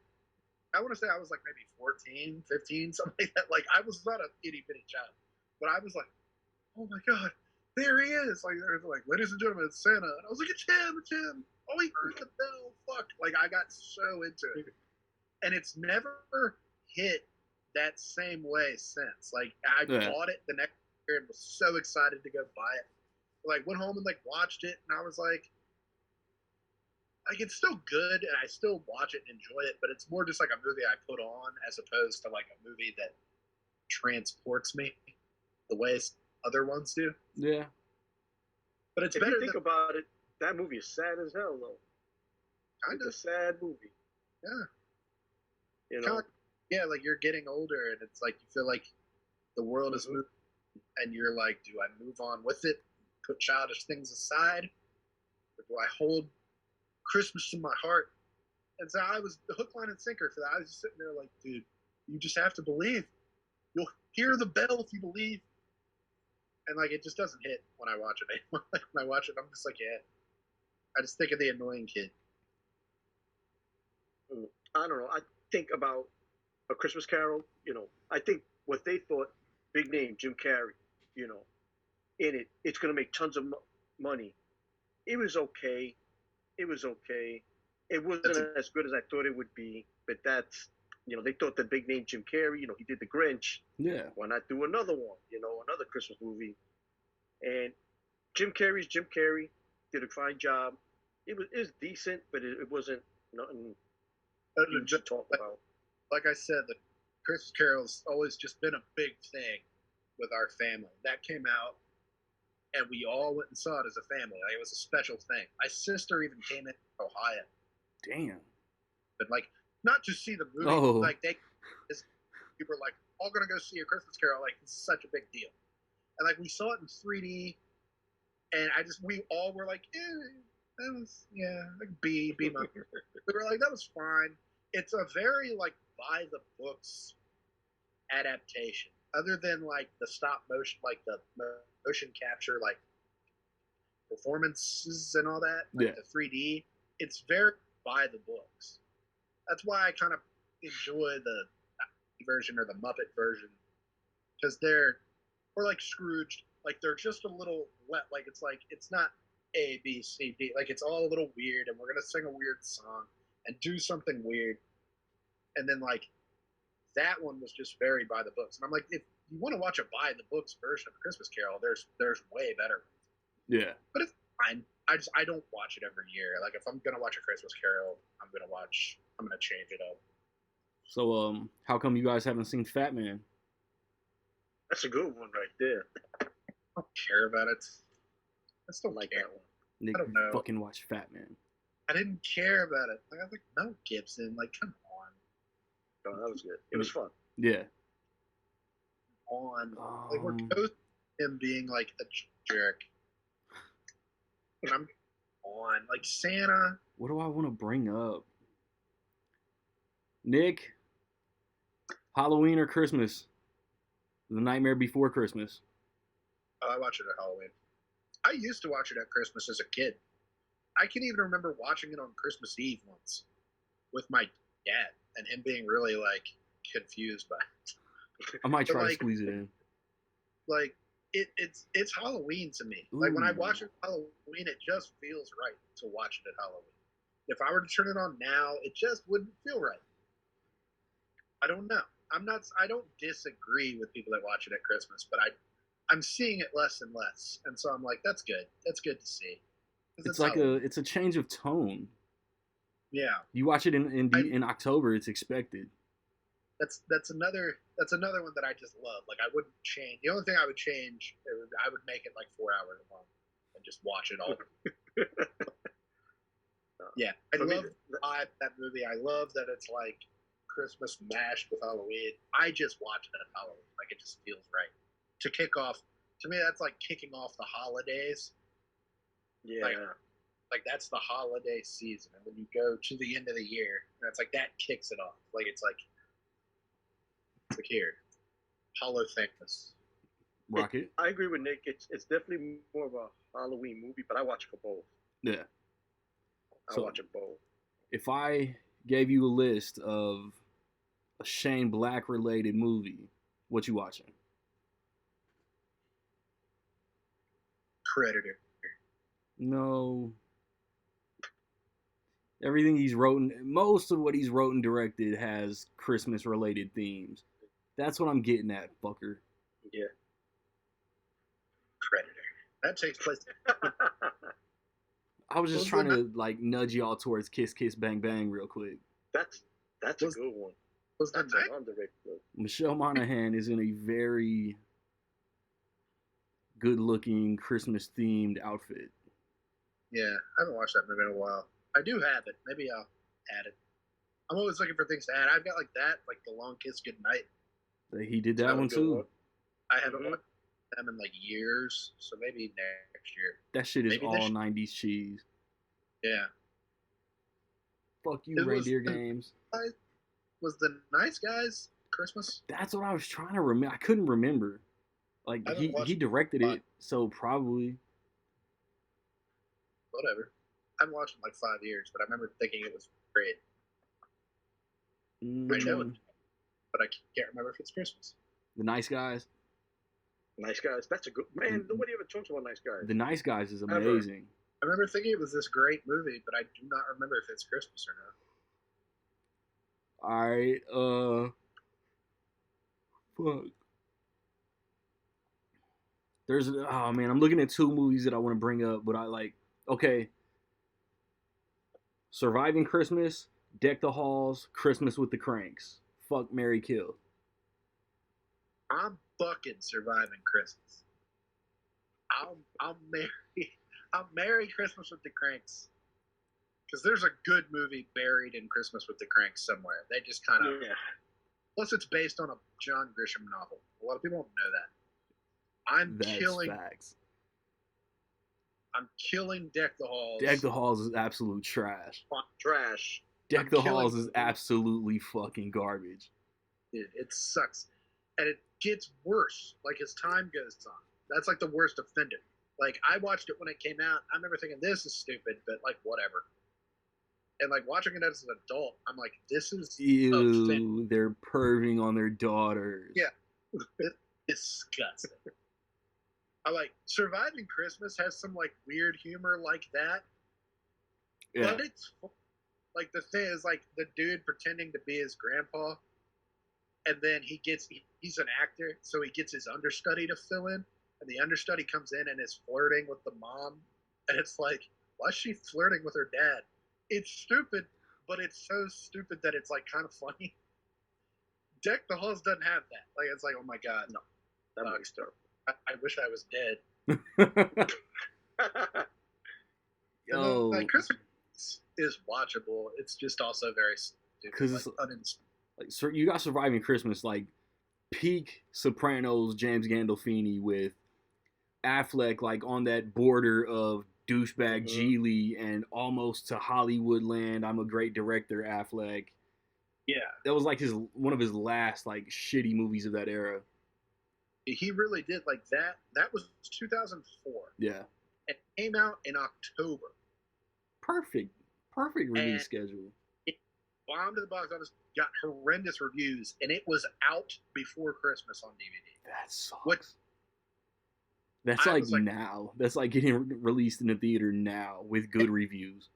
I want to say I was like maybe 14, 15, something like that. Like I was not an itty bitty child, but I was like, oh my God, there he is. Like there's like, ladies and gentlemen, it's Santa. And I was like, it's him. Oh, he heard the bell. Fuck. Like I got so into it. And it's never hit that same way since. Like, I bought it the next year and was so excited to go buy it. Like, went home and like watched it, and I was like it's still good, and I still watch it and enjoy it, but it's more just like a movie I put on as opposed to like a movie that transports me the way other ones do. Yeah. But it's better. If you think about it, that movie is sad as hell, though. Kind of a sad movie. Yeah. You know. Yeah, like you're getting older, and it's like you feel like the world is moving, and you're like, do I move on with it, put childish things aside, or do I hold Christmas in my heart? And so I was the hook, line, and sinker for that. I was just sitting there like, dude, you just have to believe. You'll hear the bell if you believe. And like, it just doesn't hit when I watch it anymore. Like, when I watch it, I'm just like, yeah. I just think of the annoying kid. I don't know. I think about A Christmas Carol. You know, I think what they thought, big name Jim Carrey. You know, in it, it's going to make tons of money. It was okay. It wasn't as good as I thought it would be, but that's, you know, they thought the big name Jim Carrey, you know, he did The Grinch. Yeah. Why not do another one, you know, another Christmas movie? And Jim Carrey's Jim Carrey, did a fine job. It was decent, but it wasn't nothing huge to talk about. Like I said, the Christmas Carol's always just been a big thing with our family. That came out, and we all went and saw it as a family. Like, it was a special thing. My sister even came in from Ohio. Damn. But like, not to see the movie. Oh. Like people were like, all gonna go see A Christmas Carol. Like, it's such a big deal. And like, we saw it in 3D, and we all were like, that was, like B minus. We were like, that was fine. It's a very like by the books adaptation. Other than like the stop motion, like the motion capture, like performances and all that, like the 3D, it's very by the books. That's why I kind of enjoy the version or the Muppet version, because or like Scrooge, like they're just a little wet. Like it's not A, B, C, D. Like, it's all a little weird, and we're gonna sing a weird song and do something weird, and then like that one was just very by the books. And I'm like, if you want to watch a by the books version of A Christmas Carol, there's way better ones. Yeah. But it's fine. I don't watch it every year. Like, if I'm gonna watch A Christmas Carol, I'm gonna change it up. So how come you guys haven't seen Fat Man? That's a good one right there. I don't care about it. I still like that one. Nick, I don't know. Fucking watch Fat Man. I didn't care about it. Like, I was like, Mel Gibson. Like, come on. Oh, that was good. It was fun. Yeah. Like, we're both him being like a jerk. And I'm on. Like, Santa. What do I want to bring up? Nick, Halloween or Christmas? The Nightmare Before Christmas. Oh, I watch it at Halloween. I used to watch it at Christmas as a kid. I can even remember watching it on Christmas Eve once with my dad and him being really like confused by it. I might try to squeeze it in. Like, it's Halloween to me. Ooh. Like, when I watch it at Halloween, it just feels right to watch it at Halloween. If I were to turn it on now, it just wouldn't feel right. I don't know. I don't disagree with people that watch it at Christmas, but I'm seeing it less and less, and so I'm like, that's good. That's good to see. It's like it's a change of tone. Yeah. You watch it in October, it's expected. That's another one that I just love. Like, I wouldn't change. The only thing I would change, I would make it like 4 hours long and just watch it all. Yeah, I love that movie. I love that it's like Christmas mashed with Halloween. I just watch it at Halloween. Like, it just feels right to kick off. To me, that's like kicking off the holidays. Yeah. Like that's the holiday season, and then you go to the end of the year, and it's like that kicks it off. Like, it's like here, Hollow Thickness. Rocket. I agree with Nick. It's definitely more of a Halloween movie, but I watch it for both. Yeah. I watch it both. If I gave you a list of a Shane Black related movie, what you watching? Predator. No. Everything he's wrote, most of what he's wrote and directed has Christmas related themes. That's what I'm getting at, fucker. Yeah. Predator. That takes place. I was just trying to like nudge y'all towards Kiss Kiss Bang Bang real quick. That's a good one. Was That's that an underrated one. Michelle Monaghan is in a very good-looking Christmas-themed outfit. Yeah, I haven't watched that movie in a while. I do have it. Maybe I'll add it. I'm always looking for things to add. I've got like that, like The Long Kiss Goodnight. He did that one too. I haven't watched them in like years, so maybe next year. That shit is Maybe all 90s cheese. Yeah. Fuck you, Reindeer Games. Was the Nice Guys Christmas? That's what I was trying to remember. I couldn't remember. Like he directed it, so probably. Whatever. I haven't watched it in like 5 years, but I remember thinking it was great. I know it, but I can't remember if it's Christmas. The Nice Guys. Nice Guys. That's a good man. Nobody ever talks about Nice Guys. The Nice Guys is amazing. I remember thinking it was this great movie, but I do not remember if it's Christmas or not. Alright, fuck. Oh man, I'm looking at two movies that I want to bring up, but I like, okay. Surviving Christmas, Deck the Halls, Christmas with the Cranks. Fuck, marry, kill. I'm fucking Surviving Christmas. I'll marry Christmas with the Cranks. Because there's a good movie buried in Christmas with the Cranks somewhere. They just kind of... Yeah. Plus, it's based on a John Grisham novel. A lot of people don't know that. Facts. I'm killing Deck the Halls. Deck the Halls is absolute trash. Trash. Deck the Halls is absolutely fucking garbage. Dude, it sucks. And it gets worse, like, as time goes on. That's, like, the worst offender. Like, I watched it when it came out. I remember thinking, this is stupid, but, like, whatever. And, like, watching it as an adult, I'm like, this is... Ew, they're perving on their daughters. Yeah. It's disgusting. I like, Surviving Christmas has some, like, weird humor like that. Yeah. But it's... Like, the thing is, like, the dude pretending to be his grandpa, and then he's an actor, so he gets his understudy to fill in, and the understudy comes in and is flirting with the mom, and it's like, why is she flirting with her dad? It's stupid, but it's so stupid that it's, like, kind of funny. Deck the Halls doesn't have that. Like, it's like, oh my god, no. That makes terrible. I wish I was dead. Yo. Like, Christmas is watchable. It's just also very stupid. Like, so you got Surviving Christmas, like, peak Sopranos James Gandolfini with Affleck, like, on that border of douchebag Geely and almost to Hollywood land. I'm a great director, Affleck. Yeah. That was, like, one of his last, like, shitty movies of that era. He really did. Like, that was 2004. Yeah. It came out in October. Perfect release schedule. It bombed to the box office, got horrendous reviews, and it was out before Christmas on DVD. That sucks. That's like now. That's like getting released in the theater now with good reviews.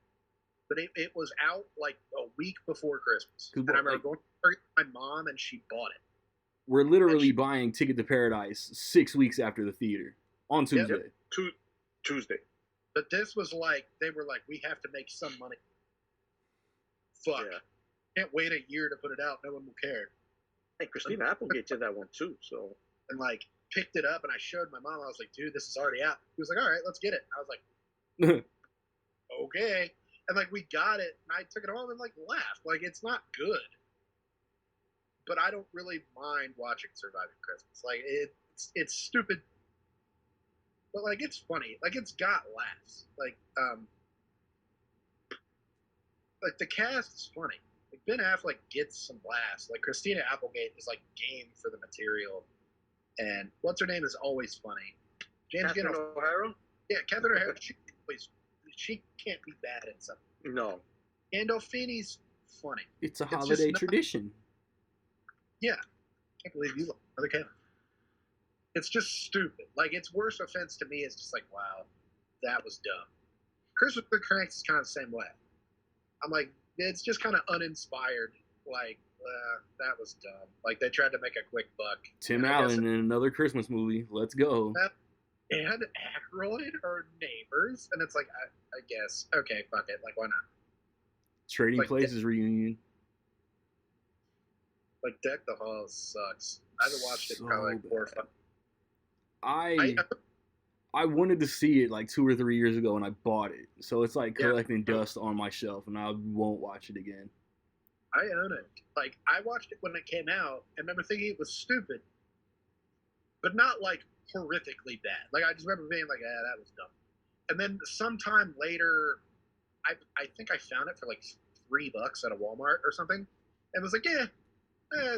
But it was out like a week before Christmas. And I remember going to my mom, and she bought it. We're literally buying Ticket to Paradise 6 weeks after the theater on Tuesday. Yep. Tuesday. But this was like, they were like, we have to make some money. Fuck. Yeah. Can't wait a year to put it out. No one will care. Hey, Christina Applegate did that one too. So, and like picked it up, and I showed my mom. I was like, dude, this is already out. He was like, all right, let's get it. I was like, okay. And like, we got it, and I took it home and like laughed. Like, it's not good, but I don't really mind watching Surviving Christmas. Like, it's stupid, but like, it's funny. Like, it's got laughs. Like the cast is funny. Like, Ben Affleck gets some laughs. Like, Christina Applegate is like game for the material, and what's her name is always funny. Catherine O'Hara. Yeah, Catherine O'Hara. She can't be bad at something. No. Gandolfini's funny. It's a holiday tradition. Yeah. I can't believe you love another Kevin. It's just stupid. Like, its worst offense to me is just like, wow, that was dumb. Christmas with the Cranks is kind of the same way. I'm like, it's just kind of uninspired. Like, that was dumb. Like, they tried to make a quick buck. Tim Allen in another Christmas movie. Let's go. And Aykroyd are neighbors, and it's like, I guess, okay, fuck it. Like, why not? Trading Places reunion. Like, Deck the Halls sucks. I haven't watched it probably like 4 or 5. I wanted to see it like 2 or 3 years ago, and I bought it. So it's like collecting dust on my shelf, and I won't watch it again. I own it. Like, I watched it when it came out, and remember thinking it was stupid, but not like horrifically bad. Like, I just remember being like, that was dumb. And then sometime later, I think I found it for like $3 at a Walmart or something, and was like,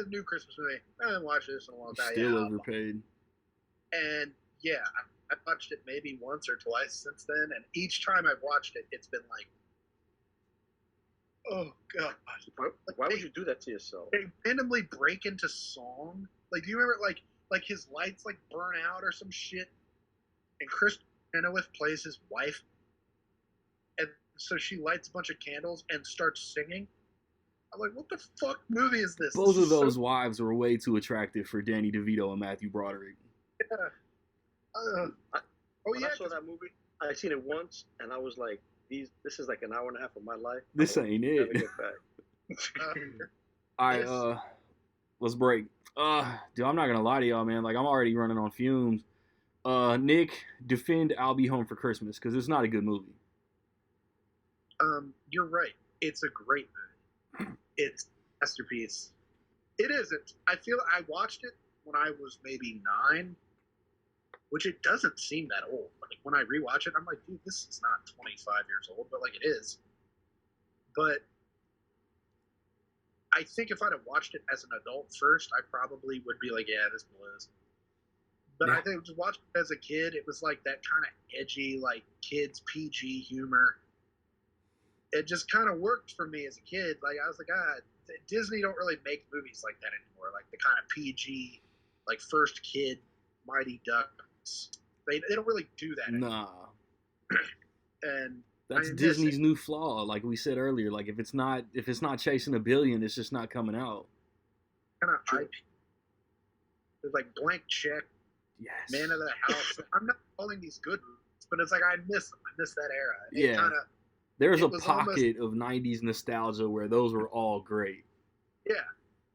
new Christmas movie. I haven't watched this in a long time. Still overpaid. And yeah, I watched it maybe once or twice since then, and each time I've watched it, it's been like, oh god, why would you do that to yourself? They randomly break into song. Like, do you remember like his lights like burn out or some shit, and Chris Chenoweth plays his wife, and so she lights a bunch of candles and starts singing. I'm like, what the fuck movie is this? Both of those wives were way too attractive for Danny DeVito and Matthew Broderick. Yeah. When I saw that movie, I seen it once, and I was like, this is like an hour and a half of my life. This ain't it. Get back. All right, let's break. Dude, I'm not gonna lie to y'all, man. Like, I'm already running on fumes. Nick, defend I'll Be Home for Christmas, because it's not a good movie. You're right. It's a great movie. It's a masterpiece. It isn't. I feel I watched it when I was maybe 9, which it doesn't seem that old. Like, when I rewatch it, I'm like, dude, this is not 25 years old, but like, it is. But I think if I'd have watched it as an adult first, I probably would be like, yeah, this blows. But I think just watching it as a kid, it was like that kind of edgy, like kids PG humor. It just kind of worked for me as a kid. Like, I was like, Disney don't really make movies like that anymore. Like the kind of PG, like First Kid, Mighty Ducks. They don't really do that anymore. Nah. And that's Disney's new flaw. Like we said earlier, like if it's not chasing $1 billion, it's just not coming out. Kind of IP. There's like Blank Check, yes, Man of the House. I'm not calling these good movies, but it's like I miss them. I miss that era. Yeah. There's a pocket of 90s nostalgia where those were all great. Yeah.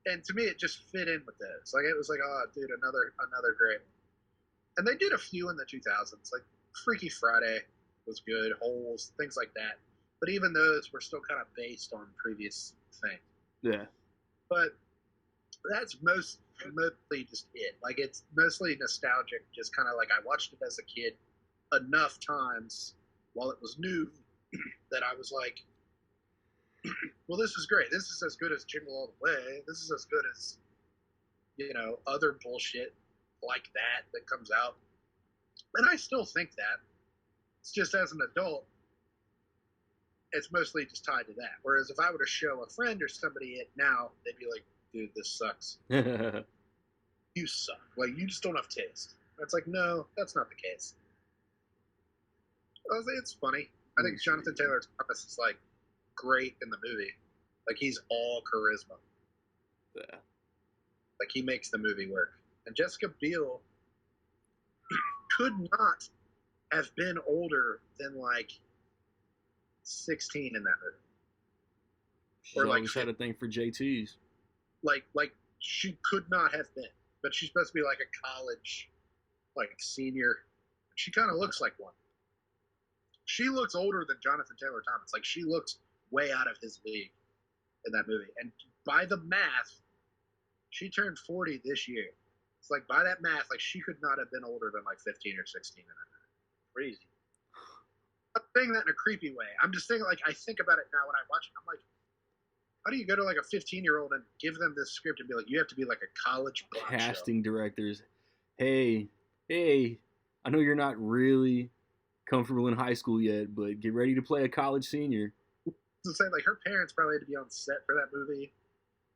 And to me, it just fit in with this. Like, it was like, oh, dude, another great one. And they did a few in the 2000s. Like, Freaky Friday was good, Holes, things like that. But even those were still kind of based on previous things. Yeah. But that's mostly just it. Like, it's mostly nostalgic, just kind of like I watched it as a kid enough times while it was new that I was like, well, this is great. This is as good as Jingle All the Way. This is as good as, other bullshit like that comes out. And I still think that. It's just as an adult, it's mostly just tied to that. Whereas if I were to show a friend or somebody it now, they'd be like, dude, this sucks. You suck. Like, you just don't have taste. And it's like, no, that's not the case. It's funny. I think Jonathan Taylor Thomas is like great in the movie. Like, he's all charisma. Yeah. Like, he makes the movie work. And Jessica Biel could not have been older than like 16 in that movie. She's always had a thing for JTs. Like she could not have been. But she's supposed to be like a college, like, senior. She kind of looks like one. She looks older than Jonathan Taylor Thomas. Like, she looks way out of his league in that movie. And by the math, she turned 40 this year. It's like, by that math, like, she could not have been older than like 15 or 16 in that movie. Crazy. I'm saying that in a creepy way. I'm just thinking, like, I think about it now when I watch it. I'm like, how do you go to like a 15-year-old and give them this script and be like, you have to be like a college casting directors? Hey, I know you're not really comfortable in high school yet, but get ready to play a college senior. To say, like, her parents probably had to be on set for that movie.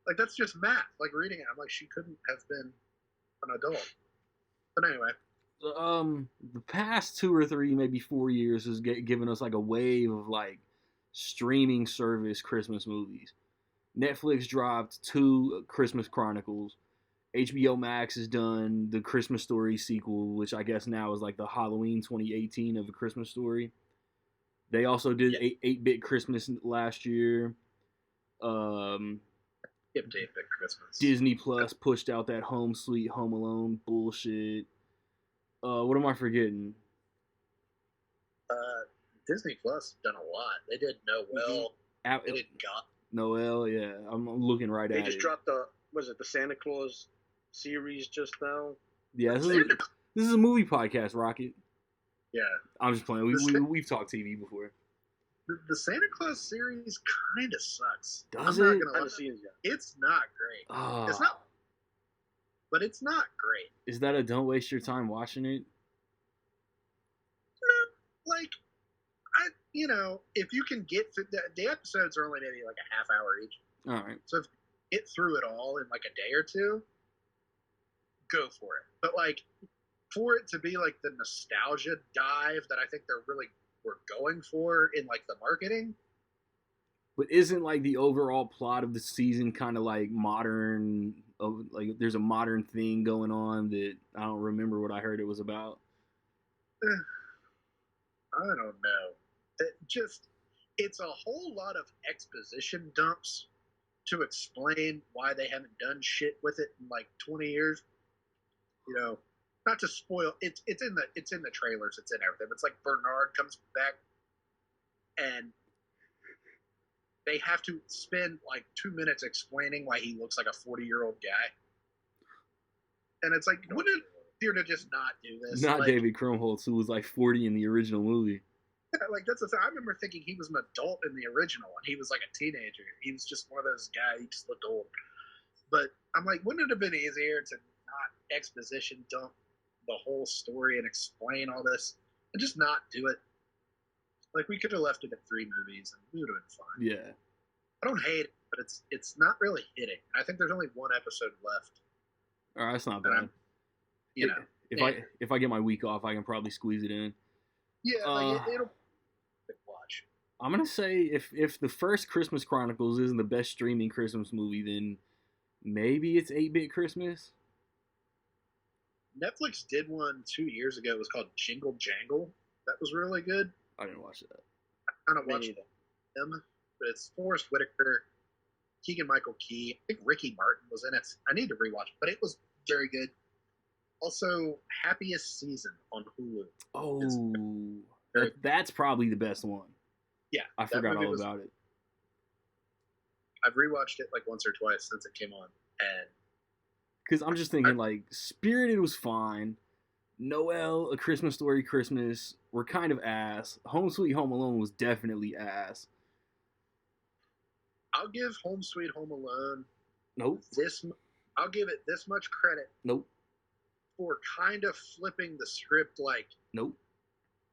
Like, that's just math. Like, reading it, I'm like, she couldn't have been an adult. But anyway. The past 2 or 3, maybe 4 years has given us like a wave of like streaming service Christmas movies. Netflix dropped 2 Christmas Chronicles. HBO Max has done the Christmas Story sequel, which I guess now is like the Halloween 2018 of A Christmas Story. They also did 8-Bit Christmas last year. Skip 8-Bit Christmas. Disney Plus pushed out that Home Sweet Home Alone bullshit. What am I forgetting? Disney Plus done a lot. They did Noel. They did God. Noel, yeah. I'm looking right at it. They just dropped the Santa Claus series just now? Yeah, this is a movie podcast, Rocket. Yeah. I'm just playing. We've talked TV before. The Santa Claus series kind of sucks. Does I'm it? not gonna lie. It's not great. Oh. It's not. But it's not great. Is that a don't waste your time watching it? No, like, if you can get the episodes are only maybe like a half hour each. All right. So if you get through it all in like a day or two, go for it. But like, for it to be like the nostalgia dive that I think they're really were going for in like the marketing. But isn't like the overall plot of the season kind of like modern? Like there's a modern thing going on that I don't remember what I heard it was about. I don't know. It's a whole lot of exposition dumps to explain why they haven't done shit with it in like 20 years. Not to spoil, it's in the trailers, it's in everything. It's like Bernard comes back and they have to spend like 2 minutes explaining why he looks like a 40-year-old guy. And it's like, wouldn't it be easier to just not do this? Not like, David Krumholtz, who was like 40 in the original movie. Yeah, like that's the thing. I remember thinking he was an adult in the original, and he was like a teenager. He was just one of those guys. He just looked old. But I'm like, wouldn't it have been easier to not exposition dump the whole story and explain all this, and just not do it? Like we could have left it at 3 movies, and we would have been fine. Yeah. I don't hate it, but it's not really hitting. I think there's only 1 episode left. All right, that's not bad. If I get my week off, I can probably squeeze it in. Yeah, like it'll watch. I'm gonna say if the first Christmas Chronicles isn't the best streaming Christmas movie, then maybe it's 8-Bit Christmas. Netflix did one 2 years ago. It was called Jingle Jangle. That was really good. I didn't watch that. I kind of watched them, but it's Forrest Whitaker, Keegan-Michael Key. I think Ricky Martin was in it. I need to rewatch it, but it was very good. Also, Happiest Season on Hulu. Oh, that's probably the best one. Yeah. I forgot all about it. I've rewatched it like once or twice since it came on. And because I'm just thinking, like, Spirited was fine. Noel, A Christmas Story, Christmas were kind of ass. Home Sweet Home Alone was definitely ass. I'll give Home Sweet Home Alone. Nope. I'll give it this much credit. Nope. For kind of flipping the script, like. Nope.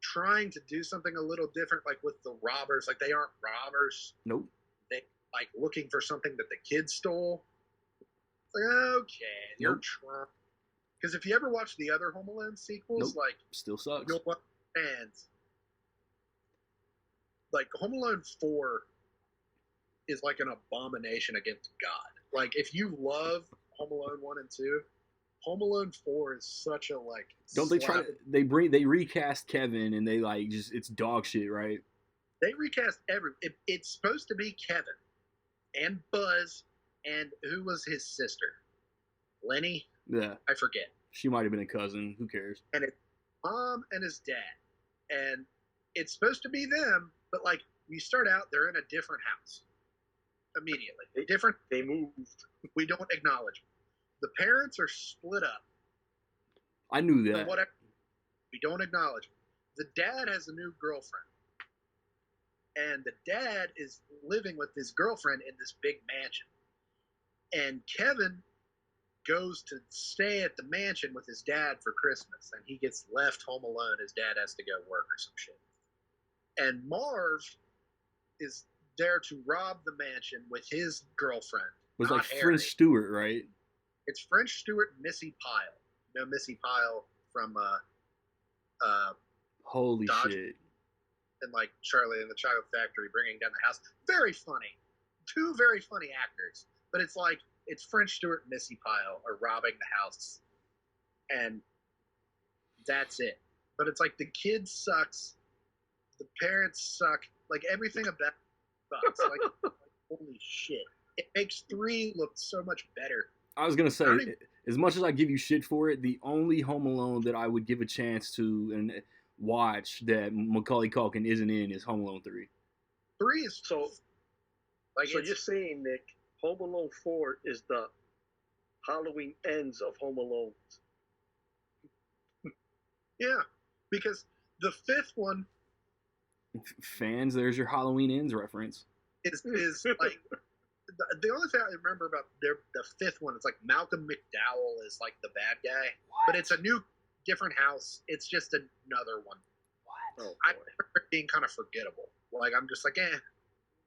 Trying to do something a little different, like with the robbers. Like they aren't robbers. Nope. They like looking for something that the kids stole. It's like, okay, you're trying. Because if you ever watch the other Home Alone sequels, like still sucks. You'll watch fans. Like Home Alone 4 is like an abomination against God. Like if you love Home Alone 1 and 2, Home Alone 4 is such a like. Don't they try? They recast Kevin and they like just it's dog shit, right? They recast it's supposed to be Kevin and Buzz and who was his sister, Lenny. Yeah, I forget. She might have been a cousin. Who cares? And it's mom and his dad, and it's supposed to be them, but like you start out, they're in a different house immediately. They moved. We don't acknowledge them. The parents are split up. I knew that. Whatever. We don't acknowledge them. The dad has a new girlfriend. And the dad is living with his girlfriend in this big mansion. And Kevin goes to stay at the mansion with his dad for Christmas. And he gets left home alone. His dad has to go work or some shit. And Marv is there to rob the mansion with his girlfriend. It was like French Stewart, right? It's French Stewart and Missy Pyle. You know Missy Pyle from Holy Dodge. shit. and like Charlie and the Chocolate Factory bringing down the house. Very funny. Two very funny actors. But it's like, it's French Stewart and Missy Pyle are robbing the house. And that's it. But it's like the kid sucks. The parents suck. Like everything about it sucks. Like holy shit. It makes 3 look so much better. I was going to say, as much as I give you shit for it, the only Home Alone that I would give a chance to and watch that Macaulay Culkin isn't in is Home Alone 3. 3 is so. Like so you're saying, Nick, Home Alone 4 is the Halloween Ends of Home Alone. Yeah, because the 5th one. Fans, there's your Halloween Ends reference. Is like the only thing I remember about the 5th one is like Malcolm McDowell is like the bad guy, but it's a new, different house. It's just another one. What? Oh, I remember it being kind of forgettable. Like I'm just like,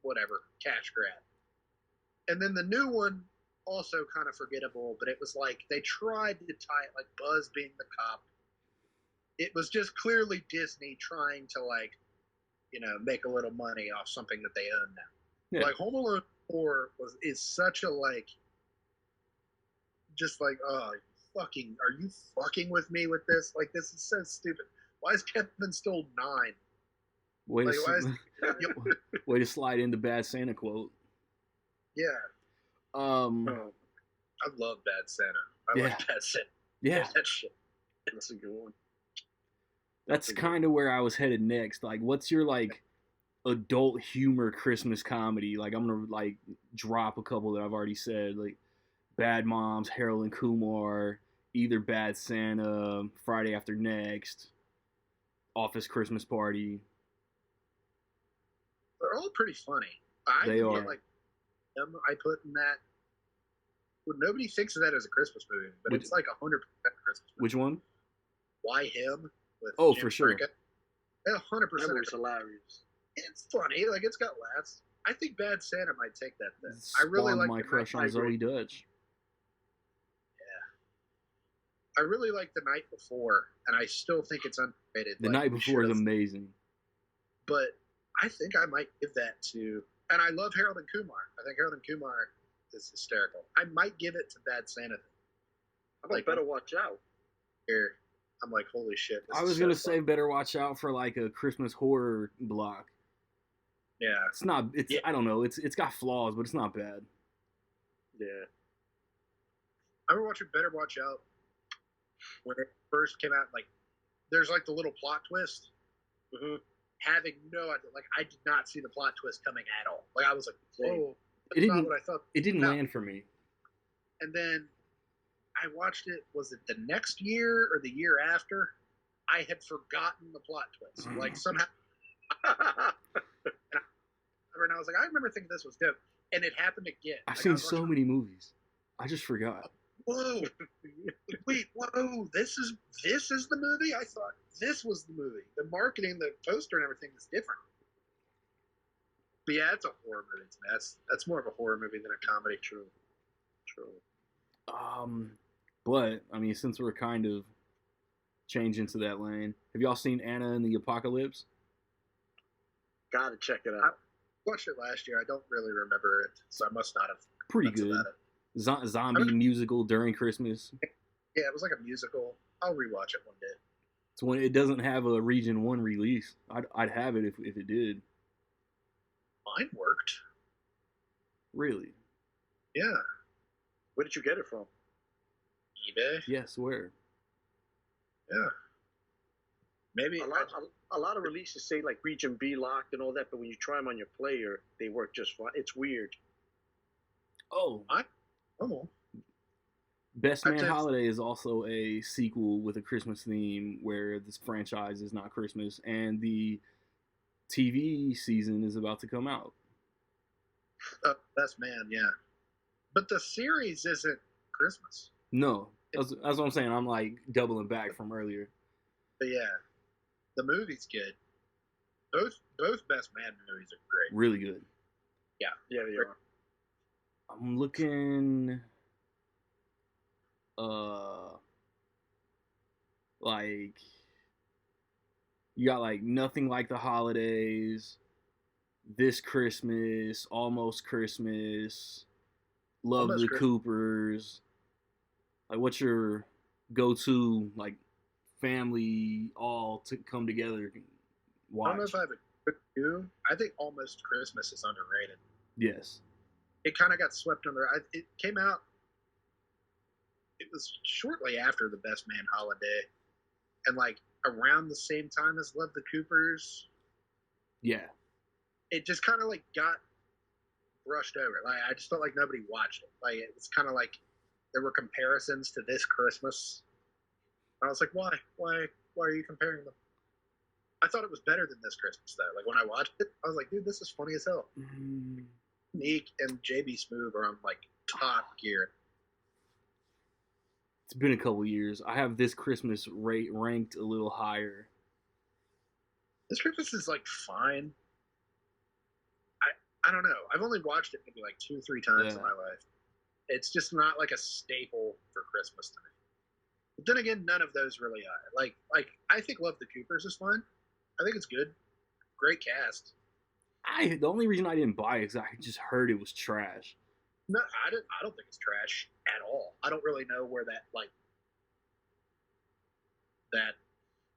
whatever, cash grab. And then the new one, also kind of forgettable, but it was like they tried to tie it, like Buzz being the cop. It was just clearly Disney trying to like, make a little money off something that they own now. Yeah. Like Home Alone 4 is such a like, just like, oh, are you fucking with me with this? Like this is so stupid. Why is Kevin still 9? Way to slide in the Bad Santa quote. Yeah. I love Bad Santa. I like Bad Santa. Yeah. That shit. That's a good one. That's kind of where I was headed next. Like, what's your like adult humor Christmas comedy? Like, I'm gonna like drop a couple that I've already said, like Bad Moms, Harold and Kumar, either Bad Santa, Friday After Next, Office Christmas Party. They're all pretty funny. They are. Like them, I put in that. Well, nobody thinks of that as a Christmas movie, but it's like 100% Christmas movie. Which one? Why Him? With Jim for sure. 100%. That was hilarious. It's funny. Like it's got laughs. I think Bad Santa might take that then. I really like my crush on Zoe Dutch. Yeah. I really like The Night Before, and I still think it's underrated. The Night Before is amazing. But I think I might give that to, and I love Harold and Kumar. I think Harold and Kumar is hysterical. I might give it to Bad Santa. I'm like, Better Watch Out. Here, I'm like, holy shit. I was going to say Better Watch Out for like a Christmas horror block. Yeah. I don't know. It's got flaws, but it's not bad. Yeah. I remember watching Better Watch Out when it first came out. Like, there's like the little plot twist. Mm-hmm. Having no idea. Like, I did not see the plot twist coming at all. Like, I was like, whoa. That's not what I thought. It didn't land for me. And then I watched it, was it the next year or the year after? I had forgotten the plot twist. Like, somehow. And I was like, I remember thinking this was dope. And it happened again. I've seen so many movies. I just forgot. Whoa. Wait, whoa. This is the movie? I thought this was the movie. The marketing, the poster and everything is different. But yeah, it's a horror movie. That's more of a horror movie than a comedy. True. But I mean, since we're kind of changing to that lane, have y'all seen Anna and the Apocalypse? Gotta check it out. I watched it last year. I don't really remember it, so I must not have. Pretty good. Zombie musical during Christmas. Yeah, it was like a musical. I'll rewatch it one day. It's when it doesn't have a Region 1 release. I'd have it if it did. Mine worked. Really? Yeah. Where did you get it from? eBay? Yes, where? Yeah. Maybe a lot of releases say like Region B locked and all that, but when you try them on your player, they work just fine. It's weird. Oh. Best Man Holiday is also a sequel with a Christmas theme where this franchise is not Christmas, and the TV season is about to come out. Best Man, yeah. But the series isn't Christmas. No. That's what I'm saying. I'm like doubling back from earlier. But yeah. The movie's good. Both Best Man movies are great. Really good. Yeah. Yeah, they are. I'm looking like You got like Nothing Like the Holidays, This Christmas, Almost Christmas, Love Almost the Christmas. Coopers. Like, what's your go-to like family all to come together and I don't know watch? if I have a quick two. I think Almost Christmas is underrated. Yes. It kind of got swept under. It came out. It was shortly after The Best Man Holiday, and like around the same time as Love the Coopers. Yeah. It just kind of like got brushed over. Like I just felt like nobody watched it. Like it's kind of like there were comparisons to This Christmas. I was like, why are you comparing them? I thought it was better than This Christmas though. Like when I watched it, I was like, dude, this is funny as hell. Neek and JB Smoove are on like top gear. It's been a couple years. I have This Christmas ranked a little higher. This Christmas is like fine. I don't know. I've only watched it maybe like 2-3 times in my life. It's just not like a staple for Christmas to me. But then again, none of those really are. Like I think Love the Coopers is fine. I think it's good. Great cast. The only reason I didn't buy it is I just heard it was trash. No, I don't think it's trash at all. I don't really know where that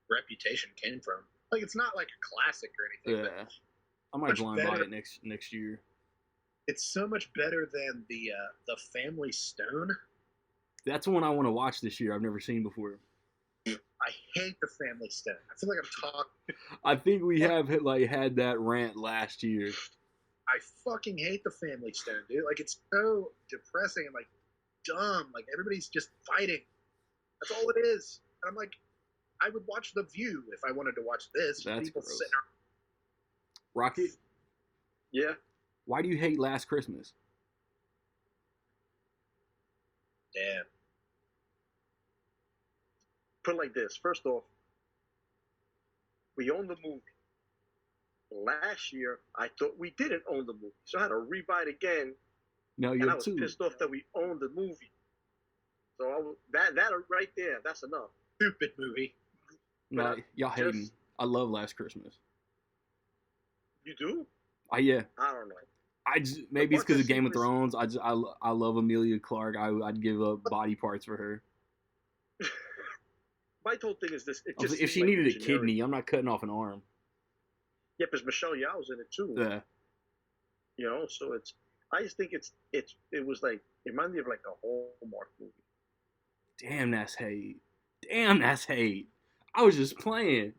reputation came from. Like it's not like a classic or anything. Yeah. I might blind buy it next year. It's so much better than the Family Stone. That's one I want to watch this year. I've never seen before. I hate the Family Stone. I feel like I'm talking. I think we have had that rant last year. I fucking hate the Family Stone, dude. Like it's so depressing and like dumb. Like everybody's just fighting. That's all it is. And I'm like, I would watch The View if I wanted to watch this. That's people gross. sitting around. Rocket? Yeah. Why do you hate Last Christmas? Damn. Put it like this. First off, we own the movie. Last year, I thought we didn't own the movie, so I had to rebuy it again. No, and you're I was too. pissed off that we owned the movie. So that right there, that's enough. Stupid movie. No, y'all hating. I love Last Christmas. You do? Yeah. I don't know. Maybe it's because of Game of Thrones. I love Amelia Clarke. I'd give up body parts for her. My whole thing is this. If she needed a kidney, I'm not cutting off an arm. Yeah, because Michelle Yeoh's in it too. Yeah. You know, so it's. I just think it was like it reminded me of like a Hallmark movie. Damn, that's hate. Damn, that's hate. I was just playing.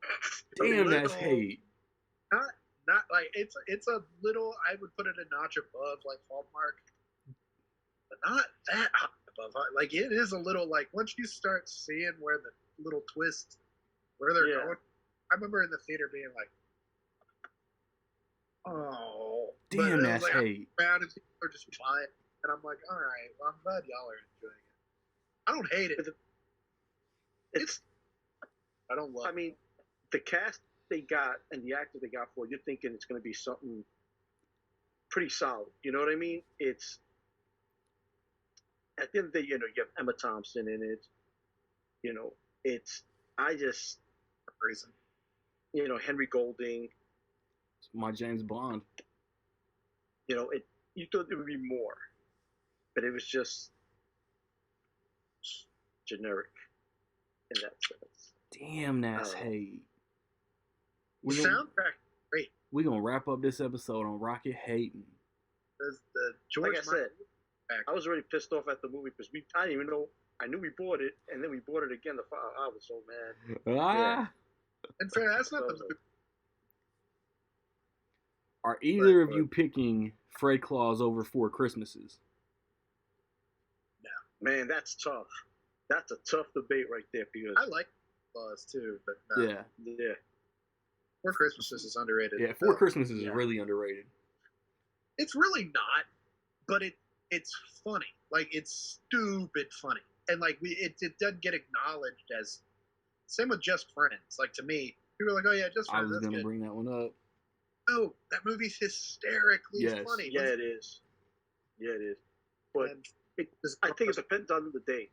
Damn, that's hate. Not like it's a little. I would put it a notch above like Hallmark, but not that high above. Like it is a little like once you start seeing where the little twist, where they're going. I remember in the theater being like, "Oh, damn, that's like, hate." Around and people are just fine, and I'm like, "All right, well, I'm glad y'all are enjoying it." I don't hate it. It's I don't love. I mean, the cast they got and the actor they got for it, you're thinking it's going to be something pretty solid. You know what I mean? It's at the end of the day, you know, you have Emma Thompson in it. You know, it's reason. You know, Henry Golding. It's my James Bond. You know, you thought there would be more, but it was just generic in that sense. Damn, that's hate. The soundtrack, great. We're going to wrap up this episode on Rocket hating. Like I said, I was already pissed off at the movie because I didn't even know. I knew we bought it, and then we bought it again. I was so mad. Yeah. And fair, that's not the movie. Are either of you picking Fred Claus over Four Christmases? No. Man, that's tough. That's a tough debate right there because I like Claus too, but no. Yeah. Four Christmases is underrated. Yeah, Four Christmases is really underrated. It's really not, but it's funny. Like it's stupid funny, and like it doesn't get acknowledged as. Same with Just Friends. Like to me, people are like, "Oh yeah, Just Friends." I was gonna bring that one up. No, that movie's hysterically funny. Yeah, it is. But I think it depends on the day.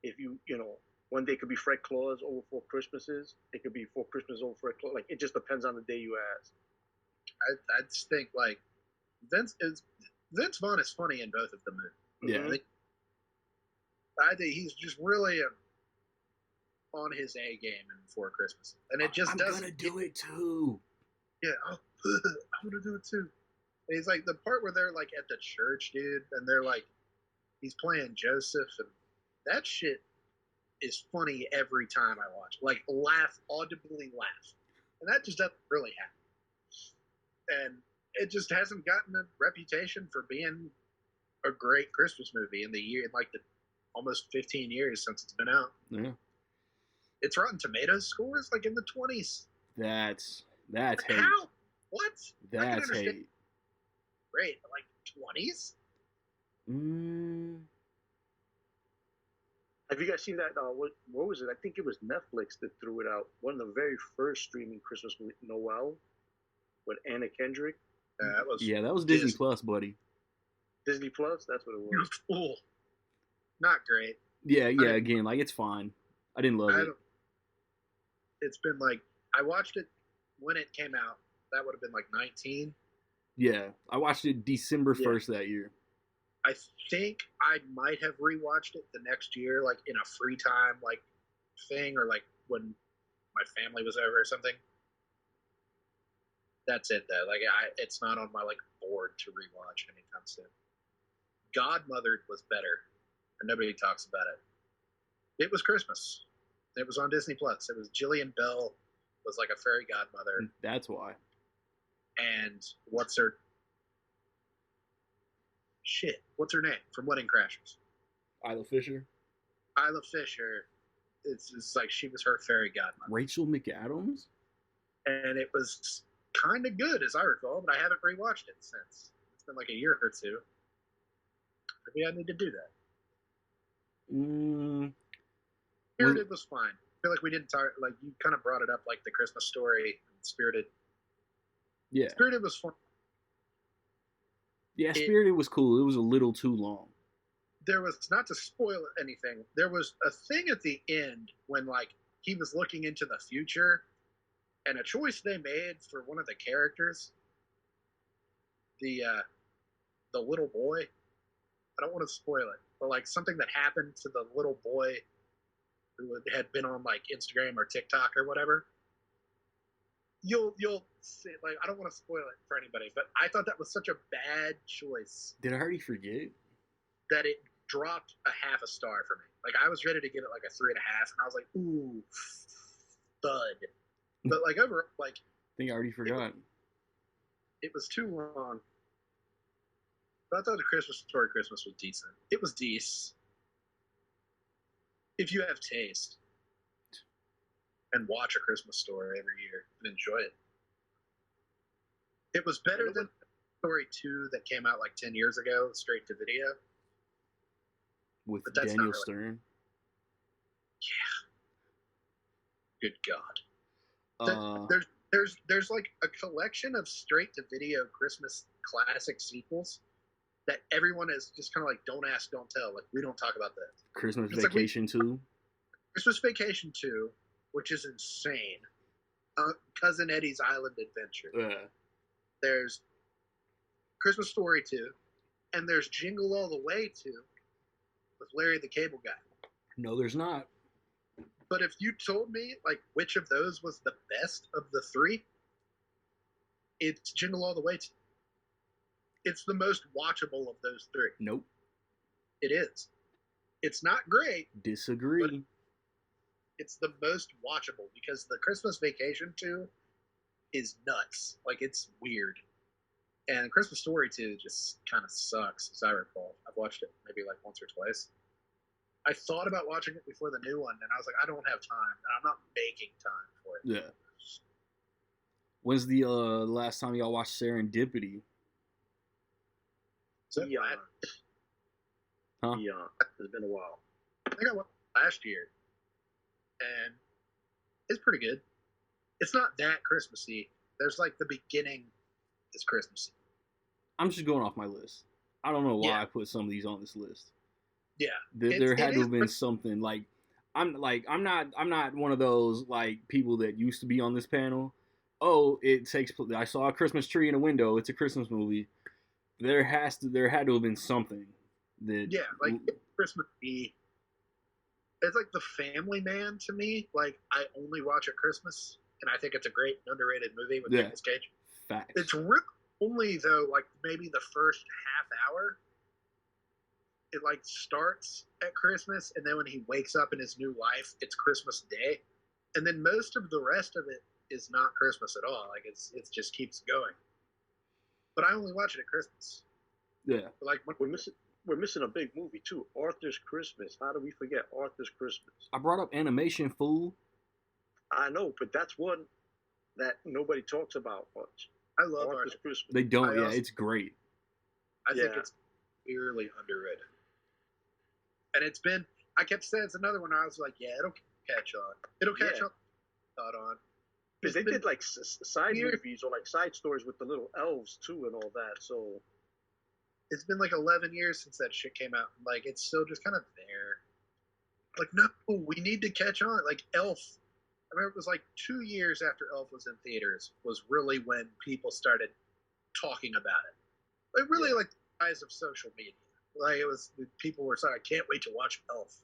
If you know, One day could be Fred Claus over 4 Christmases. It could be 4 Christmas over Fred Claus. Like, it just depends on the day you ask. I just think like Vince Vaughn is funny in both of the movies. Yeah. I think he's just really on his A game in 4 Christmas, and it just doesn't. I'm gonna do it too. Yeah, I'm gonna do it too. And he's like the part where they're like at the church, dude, and they're like, he's playing Joseph, and that shit is funny every time I watch. Like, audibly laugh, and that just doesn't really happen. And it just hasn't gotten a reputation for being a great Christmas movie in the almost 15 years since it's been out. Yeah. Its Rotten Tomatoes score is like in the 20s. That's hate. How? What? That's hate. Great, like 20s. Have you guys seen that? What was it? I think it was Netflix that threw it out. One of the very first streaming Christmas movies, Noel, with Anna Kendrick. That was Disney Plus, buddy. Disney Plus. That's what it was. Cool. Not great. Yeah. Again, like, it's fine. I didn't love it. It's been like, I watched it when it came out. That would have been like 19. Yeah, I watched it December 1st that year. I think I might have rewatched it the next year, like in a free time like thing, or like when my family was over or something. That's it though. Like, it's not on my like board to rewatch anytime soon. Godmothered was better, and nobody talks about it. It was Christmas. It was on Disney Plus. It was Jillian Bell was like a fairy godmother. That's why. And what's her name from Wedding Crashers? Isla Fisher. It's like she was her fairy godmother. Rachel McAdams. And it was kind of good, as I recall, but I haven't rewatched it since. It's been like a year or two. Maybe I need to do that. Spirited was fine. I feel like we didn't talk, like, you kind of brought it up, like the Christmas Story, Spirited. Yeah. Spirited was fun. Yeah, Spirited was cool. It was a little too long. There was, not to spoil anything, there was a thing at the end when, like, he was looking into the future, and a choice they made for one of the characters, the little boy, I don't want to spoil it, but, like, something that happened to the little boy who had been on, like, Instagram or TikTok or whatever. You'll see, like, I don't want to spoil it for anybody, but I thought that was such a bad choice. Did I already forget? That it dropped a half a star for me. Like, I was ready to give it like a 3.5, and I was like, ooh, thud. But like, over, like, I think I already forgot. It was too long. But I thought the Christmas was decent. It was decent. If you have taste. And watch A Christmas Story every year and enjoy it. It was better than Story 2 that came out like 10 years ago, straight to video. With Daniel Stern. Yeah. Good God. There's like a collection of straight to video Christmas classic sequels that everyone is just kind of like, don't ask, don't tell. Like, we don't talk about that. Christmas Vacation 2. Christmas Vacation 2. Which is insane. Cousin Eddie's Island Adventure. Yeah. There's Christmas Story 2. And there's Jingle All the Way 2 with Larry the Cable Guy. No, there's not. But if you told me, like, which of those was the best of the three, it's Jingle All the Way 2. It's the most watchable of those three. Nope. It is. It's not great. Disagree. It's the most watchable because the Christmas Vacation 2 is nuts. Like, it's weird. And Christmas Story 2 just kind of sucks, as I recall. I've watched it maybe like once or twice. I thought about watching it before the new one, and I was like, I don't have time, and I'm not making time for it. Yeah. When's the last time y'all watched Serendipity? Yeah. Huh? Yeah. It's been a while. I think I went last year. And it's pretty good. It's not that Christmassy. There's like the beginning is Christmassy. I'm just going off my list. I don't know why Yeah. I put some of these on this list. Yeah. There had to have been something like, I'm not one of those like people that used to be on this panel. Oh, I saw a Christmas tree in a window. It's a Christmas movie. There had to have been something that Yeah, like Christmas Eve. It's like The Family Man to me. Like I only watch at Christmas, and I think it's a great underrated movie with Nicolas Cage. Facts. It's really only though like maybe the first half hour. It like starts at Christmas, and then when he wakes up in his new life, it's Christmas Day, and then most of the rest of it is not Christmas at all. Like it just keeps going. But I only watch it at Christmas. Yeah. Like we're missing a big movie too. Arthur's Christmas. How do we forget Arthur's Christmas? I brought up animation, fool. I know, but that's one that nobody talks about much. I love Arthur's Christmas. They don't. It's great. I think it's severely underrated. And it's been. I kept saying it's another one. I was like, yeah, it'll catch on. It'll catch on. Not on. Because they did like side movies or like side stories with the little elves too and all that. So it's been like 11 years since that shit came out. Like it's still just kind of there. Like no, we need to catch on. Like Elf. I remember it was like 2 years after Elf was in theaters was really when people started talking about it. Like really like the rise of social media. Like it was people were saying, I can't wait to watch Elf.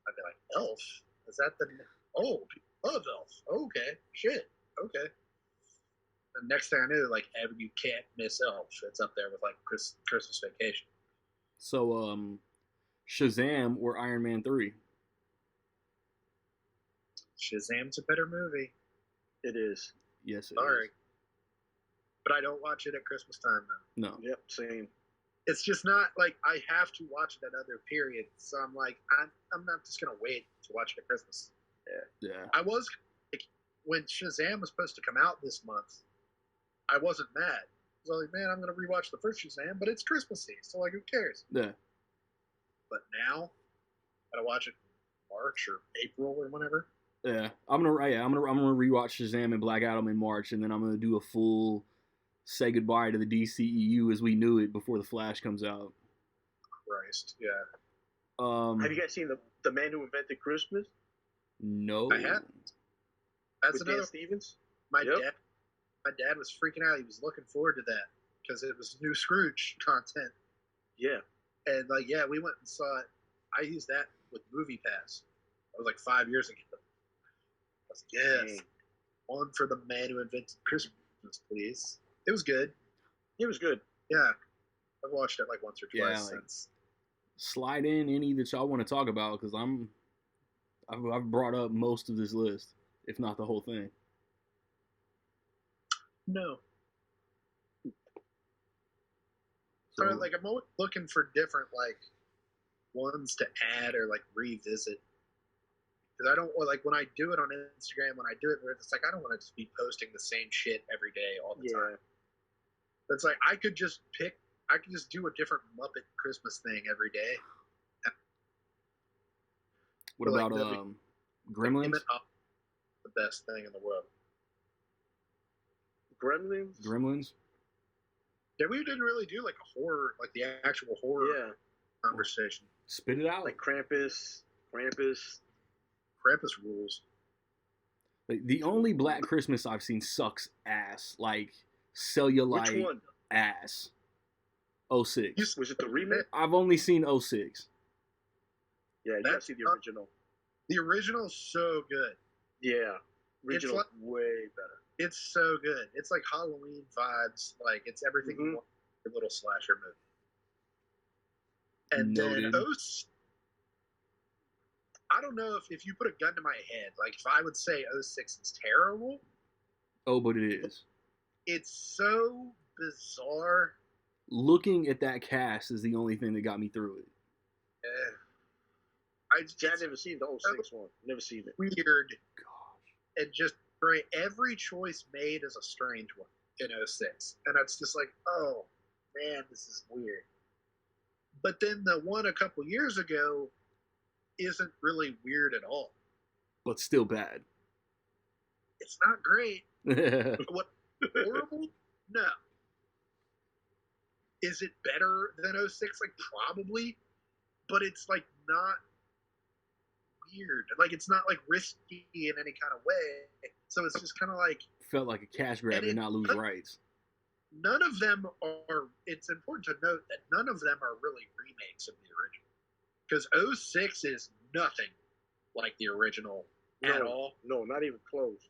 I'd be like, Elf? Is that the people love Elf. Okay. Shit. Okay. And next thing I knew, like you can't miss Elf. It's up there with like Christmas Vacation. So Shazam or Iron Man 3? Shazam's a better movie. It is. Yes, it Sorry. is. But I don't watch it at Christmas time though. No. Yep, same. It's just not like I have to watch it at other periods. So I'm like, I'm not just gonna wait to watch it at Christmas. Yeah. I was like, when Shazam was supposed to come out this month, I wasn't mad. I was like, man, I'm gonna rewatch the first Shazam, but it's Christmassy, so like, who cares? Yeah. But now, I gotta watch it in March or April or whenever. Yeah, I'm gonna rewatch Shazam and Black Adam in March, and then I'm gonna do a full say goodbye to the DCEU as we knew it before the Flash comes out. Christ, yeah. Have you guys seen the Man Who Invented Christmas? No, I haven't. That's with another. Dan Stevens. My dad was freaking out. He was looking forward to that because it was new Scrooge content. Yeah. And like, yeah, we went and saw it. I used that with Movie Pass. That was like 5 years ago. I was like, yes, one for the Man Who Invented Christmas, please. It was good. It was good. Yeah, I've watched it like once or twice since. Slide in any that y'all want to talk about because I've brought up most of this list, if not the whole thing. No. So like I'm always looking for different like ones to add or like revisit. Because I don't like when I do it on Instagram, when I do it, it's like I don't want to just be posting the same shit every day all the time. But it's like I could just do a different Muppet Christmas thing every day. What about Gremlins? The best thing in the world. Gremlins? Yeah, we didn't really do like a horror, like the actual horror conversation. Spit it out. Like Krampus. Krampus rules. Like, the only Black Christmas I've seen sucks ass. Like cellulite. Which one? Ass. 06. Was it the remake? I've only seen 06. Yeah, you gotta see the original. The original's so good. Yeah. Original's like, way better. It's so good. It's like Halloween vibes. Like it's everything you want in a little slasher movie. And then I don't know if you put a gun to my head, like if I would say 06 is terrible. Oh, but it is. It's so bizarre. Looking at that cast is the only thing that got me through it. I've never seen the 06 one. Never seen it. Weird. Gosh. And just great. Every choice made is a strange one in 06. And it's just like, oh, man, this is weird. But then the one a couple years ago isn't really weird at all. But still bad. It's not great. What, horrible? No. Is it better than 06? Like, probably. But it's, like, not weird. Like it's not like risky in any kind of way. So it's just kind of like felt like a cash grab and not lose rights. None of them are. It's important to note that none of them are really remakes of the original, because 06 is nothing like the original at all. No, not even close.